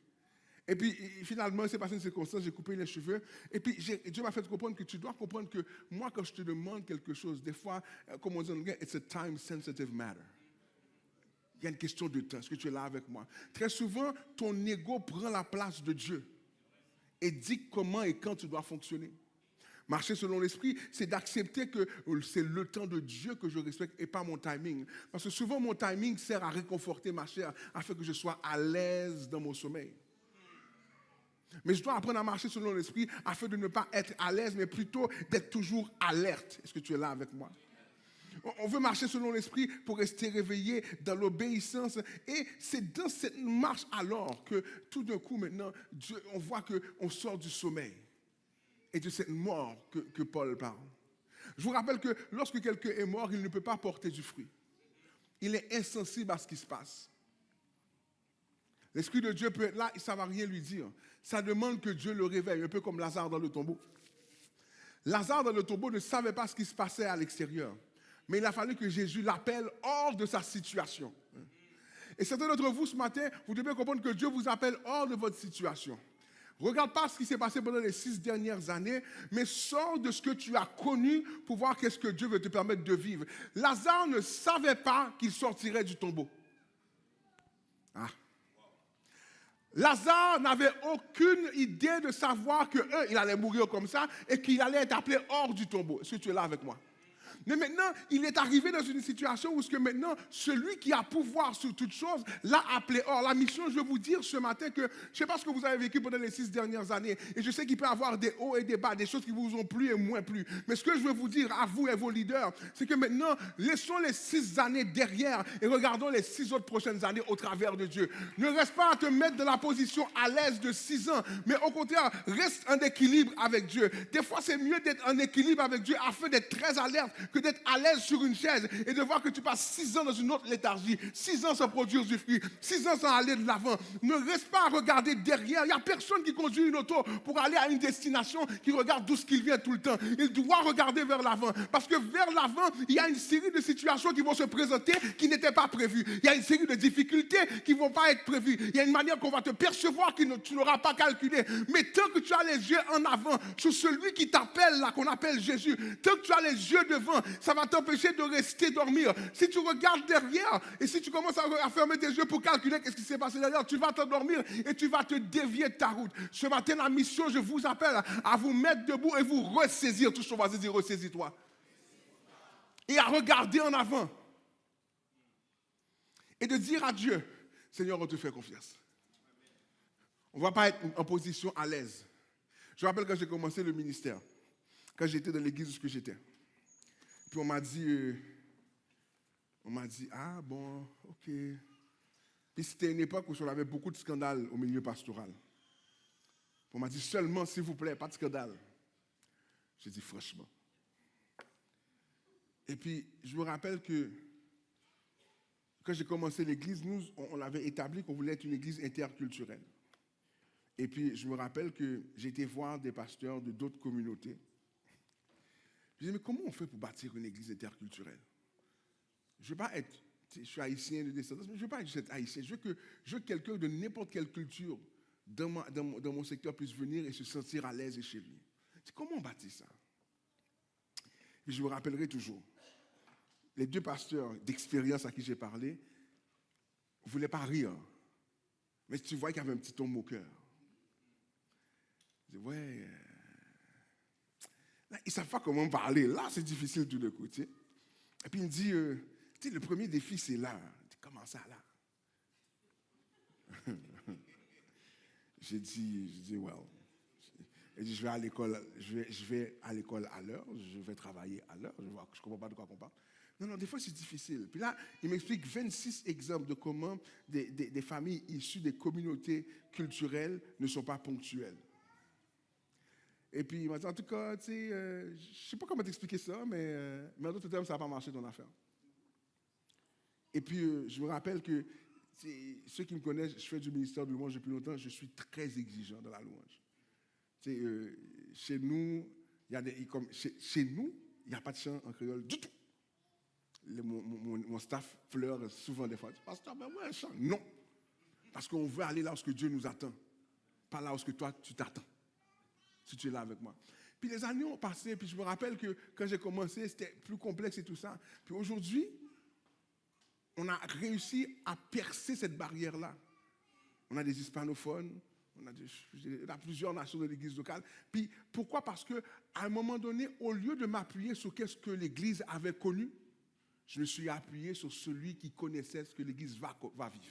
Et puis, finalement, il s'est passé une circonstance, j'ai coupé les cheveux. Et puis, Dieu m'a fait comprendre que tu dois comprendre que moi, quand je te demande quelque chose, des fois, comme on dit en anglais, it's a time-sensitive matter. Il y a une question de temps. Est-ce que tu es là avec moi? Très souvent, ton ego prend la place de Dieu et dit comment et quand tu dois fonctionner. Marcher selon l'esprit, c'est d'accepter que c'est le temps de Dieu que je respecte et pas mon timing. Parce que souvent, mon timing sert à réconforter ma chair afin que je sois à l'aise dans mon sommeil. Mais je dois apprendre à marcher selon l'esprit afin de ne pas être à l'aise, mais plutôt d'être toujours alerte. Est-ce que tu es là avec moi? On veut marcher selon l'esprit pour rester réveillé dans l'obéissance. Et c'est dans cette marche alors que tout d'un coup maintenant, on voit qu'on sort du sommeil et de cette mort que Paul parle. Je vous rappelle que lorsque quelqu'un est mort, il ne peut pas porter du fruit. Il est insensible à ce qui se passe. L'Esprit de Dieu peut être là et ça ne va rien lui dire. Ça demande que Dieu le réveille, un peu comme Lazare dans le tombeau. Lazare dans le tombeau ne savait pas ce qui se passait à l'extérieur. Mais il a fallu que Jésus l'appelle hors de sa situation. Et certains d'entre vous ce matin, vous devez comprendre que Dieu vous appelle hors de votre situation. Regarde pas ce qui s'est passé pendant les 6 dernières années, mais sors de ce que tu as connu pour voir qu'est-ce que Dieu veut te permettre de vivre. Lazare ne savait pas qu'il sortirait du tombeau. Lazare n'avait aucune idée de savoir qu'il allait mourir comme ça et qu'il allait être appelé hors du tombeau. Est-ce que tu es là avec moi? Mais maintenant, il est arrivé dans une situation où maintenant, celui qui a pouvoir sur toute chose l'a appelé hors. La mission, je vais vous dire ce matin que je ne sais pas ce que vous avez vécu pendant les 6 dernières années. Et je sais qu'il peut y avoir des hauts et des bas, des choses qui vous ont plu et moins plu. Mais ce que je veux vous dire à vous et vos leaders, c'est que maintenant, laissons les 6 années derrière et regardons les 6 autres prochaines années au travers de Dieu. Ne reste pas à te mettre dans la position à l'aise de 6 ans, mais au contraire, reste en équilibre avec Dieu. Des fois, c'est mieux d'être en équilibre avec Dieu afin d'être très alerte que d'être à l'aise sur une chaise et de voir que tu passes 6 ans dans une autre léthargie, 6 ans sans produire du fruit, 6 ans sans aller de l'avant. Ne reste pas à regarder derrière. Il n'y a personne qui conduit une auto pour aller à une destination qui regarde d'où ce qu'il vient tout le temps. Il doit regarder vers l'avant parce que vers l'avant, il y a une série de situations qui vont se présenter qui n'étaient pas prévues. Il y a une série de difficultés qui ne vont pas être prévues. Il y a une manière qu'on va te percevoir que tu n'auras pas calculé. Mais tant que tu as les yeux en avant sur celui qui t'appelle là, qu'on appelle Jésus, tant que tu as les yeux devant, ça va t'empêcher de rester dormir. Si tu regardes derrière et si tu commences à fermer tes yeux pour calculer qu'est-ce qui s'est passé derrière, tu vas t'endormir et tu vas te dévier de ta route. Ce matin, la mission, je vous appelle à vous mettre debout et vous ressaisir. Touche ton voisin, dis ressaisis-toi. Et à regarder en avant. Et de dire à Dieu, Seigneur, on te fait confiance. On ne va pas être en position à l'aise. Je me rappelle quand j'ai commencé le ministère, quand j'étais dans l'église où j'étais. Puis on m'a dit, ah bon, ok. Puis c'était une époque où on avait beaucoup de scandales au milieu pastoral. Puis on m'a dit, seulement s'il vous plaît, pas de scandale. J'ai dit, franchement. Et puis je me rappelle que quand j'ai commencé l'église, nous, on avait établi qu'on voulait être une église interculturelle. Et puis je me rappelle que j'ai été voir des pasteurs de d'autres communautés. Je me disais, mais comment on fait pour bâtir une église interculturelle? Je ne veux pas être, je suis haïtien de descendance, mais je ne veux pas être haïtien. Je veux que quelqu'un de n'importe quelle culture dans mon secteur puisse venir et se sentir à l'aise chez lui. Comment on bâtit ça? Et je me rappellerai toujours. Les 2 pasteurs d'expérience à qui j'ai parlé ne voulaient pas rire. Mais tu vois qu'il y avait un petit ton moqueur. Je dis, ouais. Là, ils ne savent pas comment parler. Là, c'est difficile tout de coup. Tu sais. Et puis il me dit, le premier défi, c'est là. Je dis, comment ça, là? J'ai dit, well. Et je vais à l'école, je vais à l'école à l'heure, je vais travailler à l'heure, je ne comprends pas de quoi on parle. Non, des fois c'est difficile. Puis là, il m'explique 26 exemples de comment des familles issues des communautés culturelles ne sont pas ponctuelles. Et puis il m'a dit, en tout cas, tu sais, je ne sais pas comment t'expliquer ça, mais en d'autres termes, ça n'a pas marché ton affaire. Et puis je me rappelle que ceux qui me connaissent, je fais du ministère de louange depuis longtemps, je suis très exigeant dans la louange. Chez nous, il n'y a pas de chant en créole du tout. Mon staff pleure souvent des fois. Pasteur, ben moi, un chant. Non. Parce qu'on veut aller là où Dieu nous attend. Pas là où toi, tu t'attends. Si tu es là avec moi. Puis les années ont passé, puis je me rappelle que quand j'ai commencé, c'était plus complexe et tout ça. Puis aujourd'hui, on a réussi à percer cette barrière-là. On a des hispanophones. On a plusieurs nations de l'église locale. Puis pourquoi? Parce qu'à un moment donné, au lieu de m'appuyer sur ce que l'église avait connu, je me suis appuyé sur celui qui connaissait ce que l'église va vivre.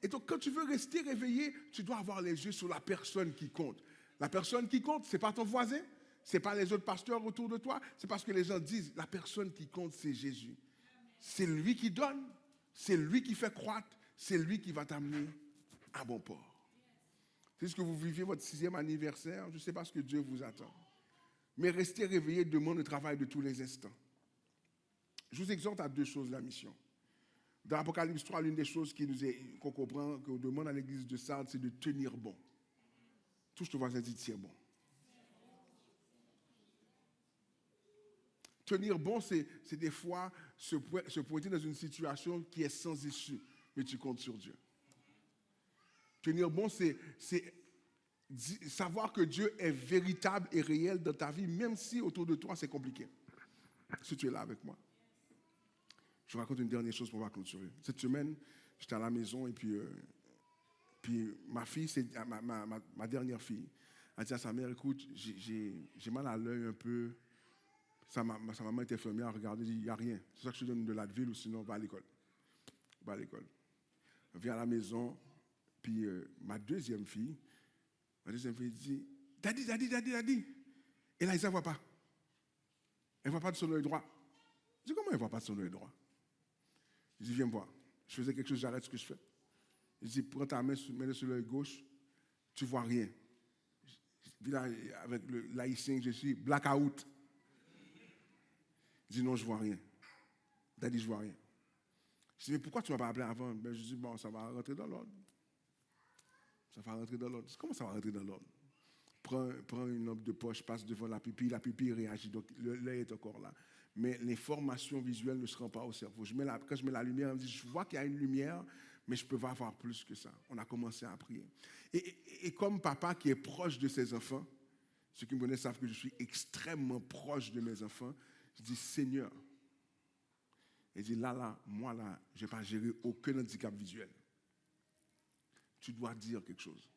Et donc, quand tu veux rester réveillé, tu dois avoir les yeux sur la personne qui compte. La personne qui compte, ce n'est pas ton voisin, ce n'est pas les autres pasteurs autour de toi, c'est parce que les gens disent, la personne qui compte, c'est Jésus. C'est lui qui donne, c'est lui qui fait croître, c'est lui qui va t'amener à bon port. Puisque vous vivez votre 6e anniversaire, je ne sais pas ce que Dieu vous attend. Mais rester réveillé demande le travail de tous les instants. Je vous exhorte à 2 choses, la mission. Dans l'Apocalypse 3, l'une des choses qu'on comprend, qu'on demande à l'église de Sardes, c'est de tenir bon. Touche ton voisin, dit tiens bon. Tenir bon, c'est des fois se pointer dans une situation qui est sans issue, mais tu comptes sur Dieu. Tenir bon, c'est savoir que Dieu est véritable et réel dans ta vie, même si autour de toi, c'est compliqué. Si tu es là avec moi. Je vous raconte une dernière chose pour voir clôturer. Cette semaine, j'étais à la maison et puis Puis ma fille, ma dernière fille, a dit à sa mère, écoute, j'ai mal à l'œil un peu. Sa maman était infirmière, a regardé, dit, il n'y a rien. C'est ça que je te donne de l'Advil ou sinon, va à l'école. Va à l'école. Elle vient à la maison, puis ma deuxième fille dit, Daddy. Et là, elle ne voit pas. Elle ne voit pas de son œil droit. Je dis, comment elle ne voit pas de son œil droit? Je dis, viens me voir. Je faisais quelque chose, j'arrête ce que je fais. Je dis, prends ta main, mets-le sur l'œil gauche, tu ne vois rien. Puis là, avec l'haïtien que je suis, blackout. Je dis, non, je ne vois rien. Daddy, je ne vois rien. Je dis, mais pourquoi tu ne m'as pas appelé avant? Ben, je dis, bon, ça va rentrer dans l'ordre. Ça va rentrer dans l'ordre. Je dis, comment ça va rentrer dans l'ordre? Prends une lampe de poche, passe devant la pupille réagit, donc l'œil est encore là. Mais l'information visuelle ne se rend pas au cerveau. Quand je mets la lumière, je vois qu'il y a une lumière, mais je ne peux pas avoir plus que ça. On a commencé à prier. Et comme papa qui est proche de ses enfants, ceux qui me connaissent savent que je suis extrêmement proche de mes enfants, je dis, Seigneur, et dit, moi, je n'ai pas géré aucun handicap visuel. Tu dois dire quelque chose.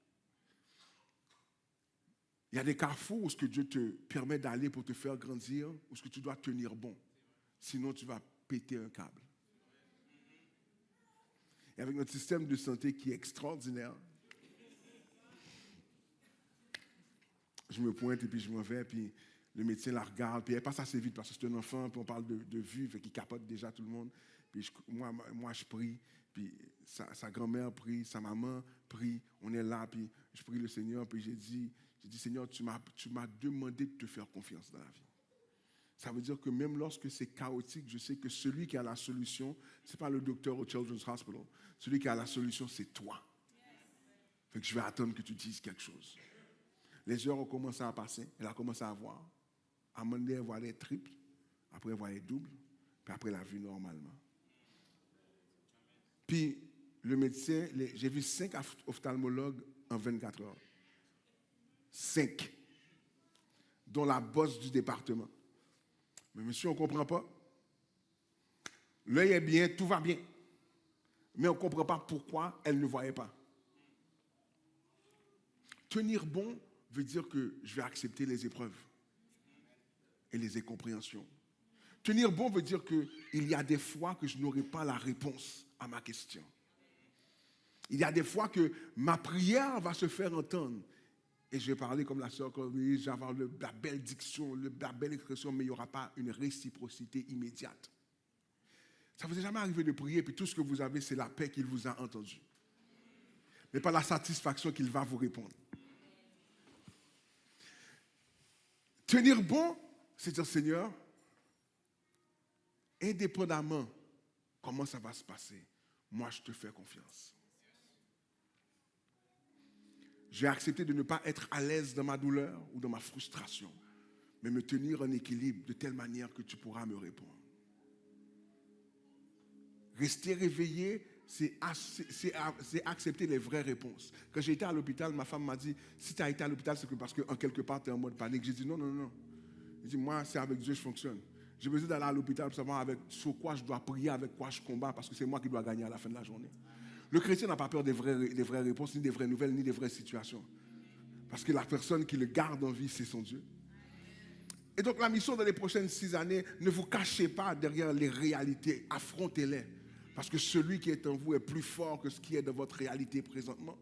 Il y a des carrefours où ce que Dieu te permet d'aller pour te faire grandir, où ce que tu dois tenir bon. Sinon, tu vas péter un câble. Et avec notre système de santé qui est extraordinaire, je me pointe et puis je m'en vais, puis le médecin la regarde, puis elle passe assez vite parce que c'est un enfant, puis on parle de vue, fait qu'il capote déjà tout le monde. Puis moi, je prie, puis sa grand-mère prie, sa maman prie, on est là, puis je prie le Seigneur, puis j'ai dit, Seigneur, tu m'as demandé de te faire confiance dans la vie. Ça veut dire que même lorsque c'est chaotique, je sais que celui qui a la solution, ce n'est pas le docteur au Children's Hospital. Celui qui a la solution, c'est toi. Fait que je vais attendre que tu dises quelque chose. Les heures ont commencé à passer. Elle a commencé à voir. À un moment donné, elle voyait triple. Après, elle voyait double. Puis après, elle a vu normalement. Puis, le médecin, j'ai vu 5 ophtalmologues en 24 heures. 5. Dont la bosse du département. Mais monsieur, on ne comprend pas. L'œil est bien, tout va bien. Mais on ne comprend pas pourquoi elle ne voyait pas. Tenir bon veut dire que je vais accepter les épreuves et les incompréhensions. Tenir bon veut dire qu'il y a des fois que je n'aurai pas la réponse à ma question. Il y a des fois que ma prière va se faire entendre. Et je vais parler comme la sœur Corneille, je vais avoir la belle diction, la belle expression, mais il n'y aura pas une réciprocité immédiate. Ça ne vous est jamais arrivé de prier, puis tout ce que vous avez, c'est la paix qu'il vous a entendu. Mais pas la satisfaction qu'il va vous répondre. Tenir bon, c'est dire, Seigneur, indépendamment comment ça va se passer, moi je te fais confiance. J'ai accepté de ne pas être à l'aise dans ma douleur ou dans ma frustration, mais me tenir en équilibre de telle manière que tu pourras me répondre. Rester réveillé, c'est accepter les vraies réponses. Quand j'ai été à l'hôpital, ma femme m'a dit, si tu as été à l'hôpital, c'est parce qu'en quelque part, tu es en mode panique. J'ai dit, non. J'ai dit, moi, c'est avec Dieu que je fonctionne. J'ai besoin d'aller à l'hôpital pour savoir sur quoi je dois prier, avec quoi je combats, parce que c'est moi qui dois gagner à la fin de la journée. Le chrétien n'a pas peur des vraies réponses, ni des vraies nouvelles, ni des vraies situations. Parce que la personne qui le garde en vie, c'est son Dieu. Et donc la mission dans les prochaines 6 années, ne vous cachez pas derrière les réalités, affrontez-les. Parce que celui qui est en vous est plus fort que ce qui est dans votre réalité présentement.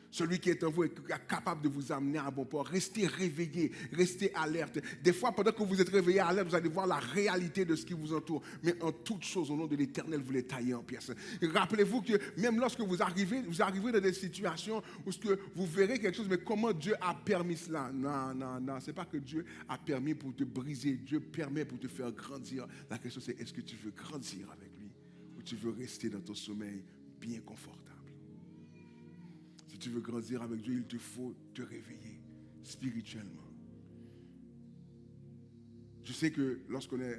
Celui qui est en vous est capable de vous amener à bon port. Restez réveillés, restez alertes. Des fois, pendant que vous êtes réveillés alerte, vous allez voir la réalité de ce qui vous entoure. Mais en toute chose, au nom de l'Éternel, vous les taillez en pièces. Et rappelez-vous que même lorsque vous arrivez dans des situations où vous verrez quelque chose, mais comment Dieu a permis cela? Non. Ce n'est pas que Dieu a permis pour te briser. Dieu permet pour te faire grandir. La question c'est, est-ce que tu veux grandir avec lui? Ou tu veux rester dans ton sommeil bien confortable? Si tu veux grandir avec Dieu, il te faut te réveiller spirituellement. Je sais que lorsqu'on est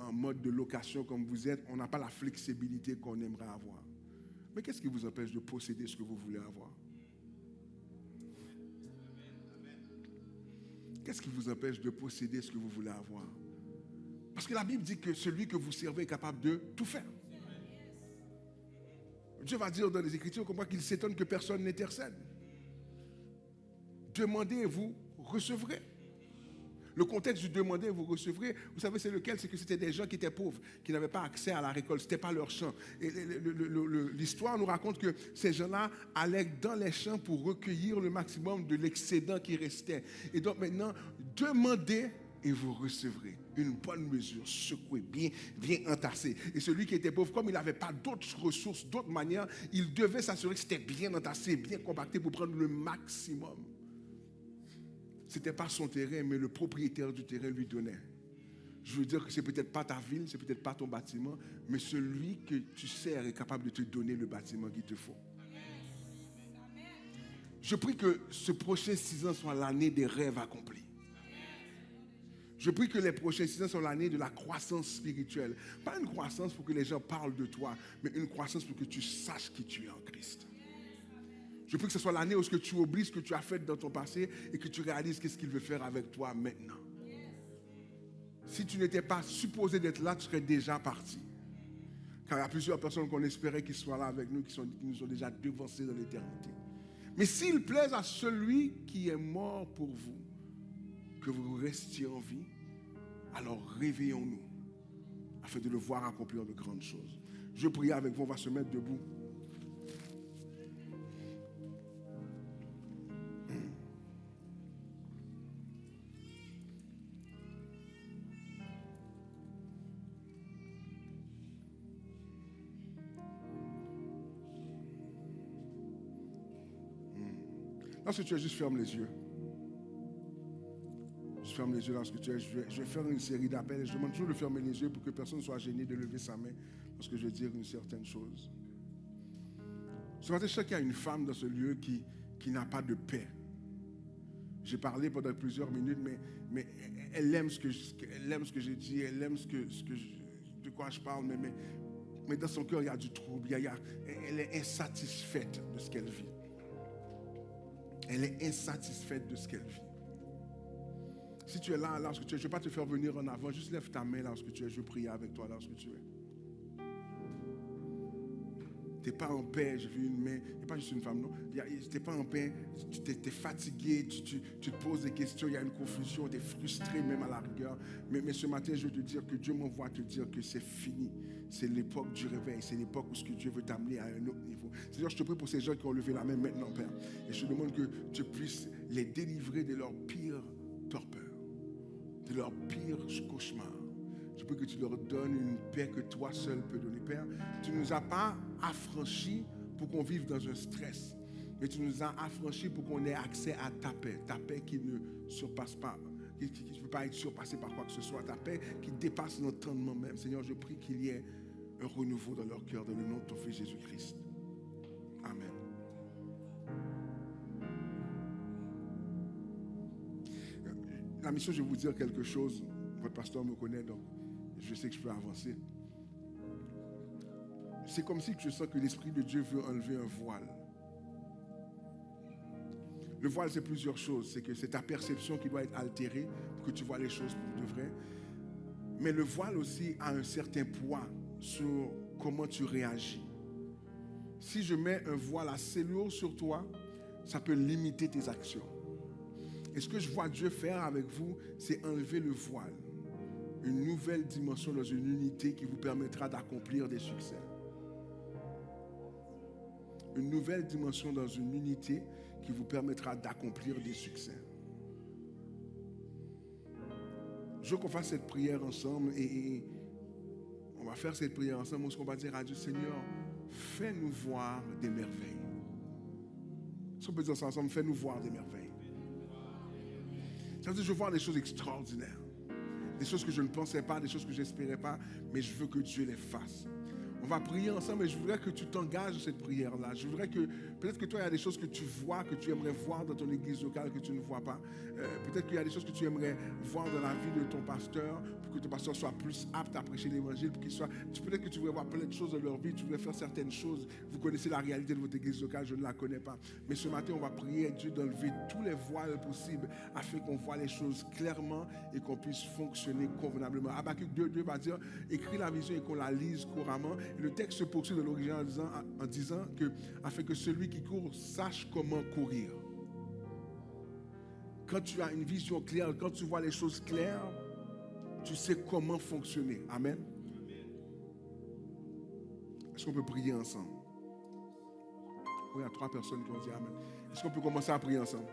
en mode de location comme vous êtes, on n'a pas la flexibilité qu'on aimerait avoir. Mais qu'est-ce qui vous empêche de posséder ce que vous voulez avoir? Qu'est-ce qui vous empêche de posséder ce que vous voulez avoir? Parce que la Bible dit que celui que vous servez est capable de tout faire. Dieu va dire dans les Écritures comment qu'il s'étonne que personne n'intercède. Demandez et vous recevrez. Le contexte du demander et vous recevrez, vous savez c'est lequel? C'est que c'était des gens qui étaient pauvres, qui n'avaient pas accès à la récolte, ce n'était pas leur champ. Et l'histoire nous raconte que ces gens-là allaient dans les champs pour recueillir le maximum de l'excédent qui restait. Et donc maintenant, demandez et vous recevrez. Une bonne mesure, secouée, bien entassée. Et celui qui était pauvre, comme il n'avait pas d'autres ressources, d'autres manières, il devait s'assurer que c'était bien entassé, bien compacté pour prendre le maximum. Ce n'était pas son terrain, mais le propriétaire du terrain lui donnait. Je veux dire que ce n'est peut-être pas ta ville, ce n'est peut-être pas ton bâtiment, mais celui que tu sers est capable de te donner le bâtiment qu'il te faut. Je prie que ce prochain 6 ans soit l'année des rêves accomplis. Je prie que les prochains 6 ans soient l'année de la croissance spirituelle. Pas une croissance pour que les gens parlent de toi, mais une croissance pour que tu saches qui tu es en Christ. Je prie que ce soit l'année où tu oublies ce que tu as fait dans ton passé et que tu réalises qu'est-ce qu'il veut faire avec toi maintenant. Si tu n'étais pas supposé d'être là, tu serais déjà parti. Car il y a plusieurs personnes qu'on espérait qu'ils soient là avec nous, qui nous ont déjà devancés dans l'éternité. Mais s'il plaise à celui qui est mort pour vous, que vous restiez en vie, alors réveillons-nous afin de le voir accomplir de grandes choses. Je prie avec vous, on va se mettre debout. Lorsque tu es, juste ferme les yeux. Juste ferme les yeux lorsque tu es. Je vais faire une série d'appels et je demande toujours de fermer les yeux pour que personne ne soit gêné de lever sa main lorsque je vais dire une certaine chose. Ce matin, je sais qu'il y a une femme dans ce lieu qui n'a pas de paix. J'ai parlé pendant plusieurs minutes, mais elle aime ce que j'ai dit, elle aime de quoi je parle, mais dans son cœur, il y a du trouble. Elle est insatisfaite de ce qu'elle vit. Elle est insatisfaite de ce qu'elle vit. Si tu es là, lorsque tu es, je ne vais pas te faire venir en avant, juste lève ta main lorsque tu es, je vais prier avec toi lorsque tu es. Tu n'es pas en paix, j'ai vu une main, il n'y a pas juste une femme, non. Tu n'es pas en paix, tu es fatigué, tu te poses des questions, il y a une confusion, tu es frustré même à la rigueur. Mais ce matin, je veux te dire que Dieu m'envoie te dire que c'est fini. C'est l'époque du réveil, c'est l'époque où ce que Dieu veut t'amener à un autre niveau. C'est-à-dire, je te prie pour ces gens qui ont levé la main maintenant, Père. Et je te demande que tu puisses les délivrer de leur pire torpeur, de leur pire cauchemar. Je prie que tu leur donnes une paix que toi seul peux donner, Père. Tu ne nous as pas affranchis pour qu'on vive dans un stress, mais tu nous as affranchis pour qu'on ait accès à ta paix qui ne surpasse pas, qui ne peut pas être surpassée par quoi que ce soit, ta paix qui dépasse l'entendement même. Seigneur, je prie qu'il y ait un renouveau dans leur cœur, dans le nom de ton Fils Jésus-Christ. Amen. La mission, je vais vous dire quelque chose. Votre pasteur me connaît, donc je sais que je peux avancer. C'est comme si je sens que l'Esprit de Dieu veut enlever un voile. Le voile, c'est plusieurs choses. C'est que c'est ta perception qui doit être altérée pour que tu vois les choses pour de vrai. Mais le voile aussi a un certain poids sur comment tu réagis. Si je mets un voile assez lourd sur toi, ça peut limiter tes actions. Et ce que je vois Dieu faire avec vous, c'est enlever le voile. Une nouvelle dimension dans une unité qui vous permettra d'accomplir des succès. Une nouvelle dimension dans une unité qui vous permettra d'accomplir des succès. Je veux qu'on fasse cette prière ensemble et on va faire cette prière ensemble où on va dire à Dieu, Seigneur, fais-nous voir des merveilles. Si on peut dire ça ensemble, fais-nous voir des merveilles. Ça veut dire, je veux voir des choses extraordinaires. Des choses que je ne pensais pas, des choses que je n'espérais pas, mais je veux que Dieu les fasse. On va prier ensemble et je voudrais que tu t'engages dans cette prière-là. Je voudrais que, peut-être que toi, il y a des choses que tu vois, que tu aimerais voir dans ton église locale que tu ne vois pas. Peut-être qu'il y a des choses que tu aimerais voir dans la vie de ton pasteur pour que ton pasteur soit plus apte à prêcher l'évangile, pour qu'il soit... Peut-être que tu voudrais voir plein de choses dans leur vie, tu voudrais faire certaines choses. Vous connaissez la réalité de votre église locale, je ne la connais pas. Mais ce matin, on va prier Dieu d'enlever tous les voiles possibles afin qu'on voit les choses clairement et qu'on puisse fonctionner convenablement. Habakkuk 2:2 va dire, écris la vision et qu'on la lise couramment. Le texte se poursuit de l'original en disant que, afin que celui qui court sache comment courir. Quand tu as une vision claire, quand tu vois les choses claires, tu sais comment fonctionner. Amen. Est-ce qu'on peut prier ensemble? Oui, il y a 3 personnes qui ont dit Amen. Est-ce qu'on peut commencer à prier ensemble?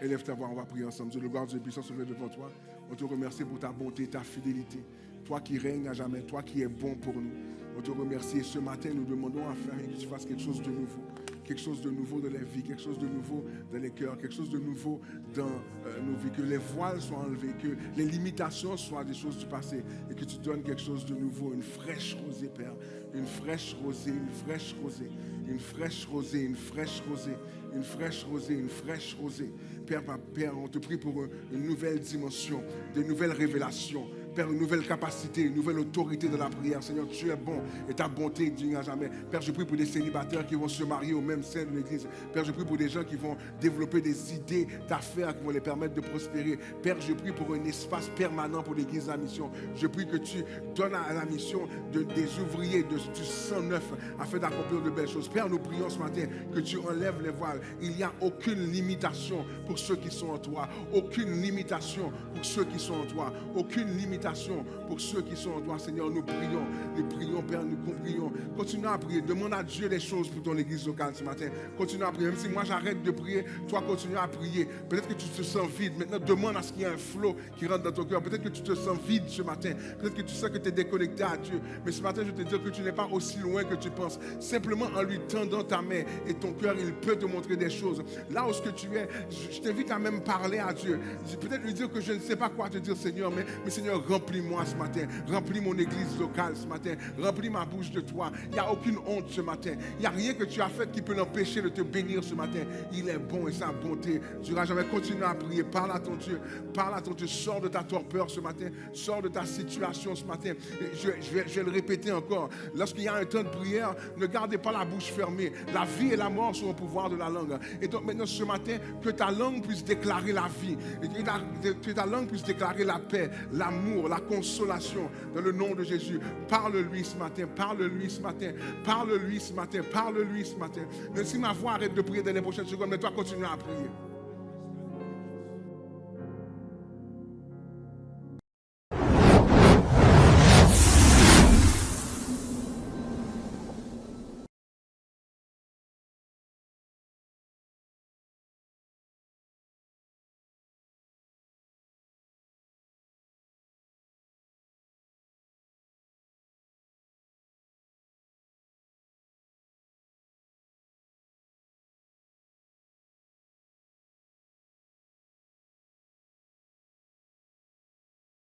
Élève ta voix, on va prier ensemble. Dieu, le gloire, Dieu puissant, se lève devant toi. On te remercie pour ta bonté, ta fidélité. Toi qui règnes à jamais, toi qui es bon pour nous. On te remercie et ce matin, nous demandons à faire que tu fasses quelque chose de nouveau. Quelque chose de nouveau dans les vies, quelque chose de nouveau dans les cœurs, quelque chose de nouveau dans nos vies. Que les voiles soient enlevés, que les limitations soient des choses du passé et que tu donnes quelque chose de nouveau, une fraîche rosée, Père. Une fraîche rosée, une fraîche rosée, une fraîche rosée, une fraîche rosée, une fraîche rosée, une fraîche rosée. Père, on te prie pour une nouvelle dimension, de nouvelles révélations. Père, une nouvelle capacité, une nouvelle autorité de la prière. Seigneur, tu es bon et ta bonté ne durera jamais. Père, je prie pour des célibataires qui vont se marier au même sein de l'Église. Père, je prie pour des gens qui vont développer des idées d'affaires qui vont les permettre de prospérer. Père, je prie pour un espace permanent pour l'Église de la mission. Je prie que tu donnes à la mission des ouvriers du sang neuf afin d'accomplir de belles choses. Père, nous prions ce matin que tu enlèves les voiles. Il n'y a aucune limitation pour ceux qui sont en toi. Aucune limitation pour ceux qui sont en toi. Aucune limitation pour ceux qui sont en toi, Seigneur. Nous prions, Père, nous prions. Continuons à prier. Demande à Dieu des choses pour ton église locale ce matin. Continue à prier. Même si moi j'arrête de prier, toi continue à prier. Peut-être que tu te sens vide. Maintenant, demande à ce qu'il y ait un flot qui rentre dans ton cœur. Peut-être que tu te sens vide ce matin. Peut-être que tu sens que tu es déconnecté à Dieu. Mais ce matin, je te dis que tu n'es pas aussi loin que tu penses. Simplement en lui tendant ta main et ton cœur, il peut te montrer des choses. Là où tu es, je t'invite à même parler à Dieu. Peut-être lui dire que je ne sais pas quoi te dire, Seigneur, mais Seigneur, remplis-moi ce matin, remplis mon église locale ce matin, remplis ma bouche de toi. Il n'y a aucune honte ce matin. Il n'y a rien que tu as fait qui peut l'empêcher de te bénir ce matin. Il est bon et sa bonté ne durera jamais. Continue à prier, parle à ton Dieu, sors de ta torpeur ce matin, sors de ta situation ce matin. Je vais le répéter encore. Lorsqu'il y a un temps de prière, ne gardez pas la bouche fermée. La vie et la mort sont au pouvoir de la langue. Et donc maintenant ce matin, que ta langue puisse déclarer la vie, et que ta langue puisse déclarer la paix, l'amour, la consolation dans le nom de Jésus. Parle-lui ce matin, parle-lui ce matin, parle-lui ce matin, parle-lui ce matin. Même si ma voix arrête de prier dans les prochaines secondes, mais toi continue à prier.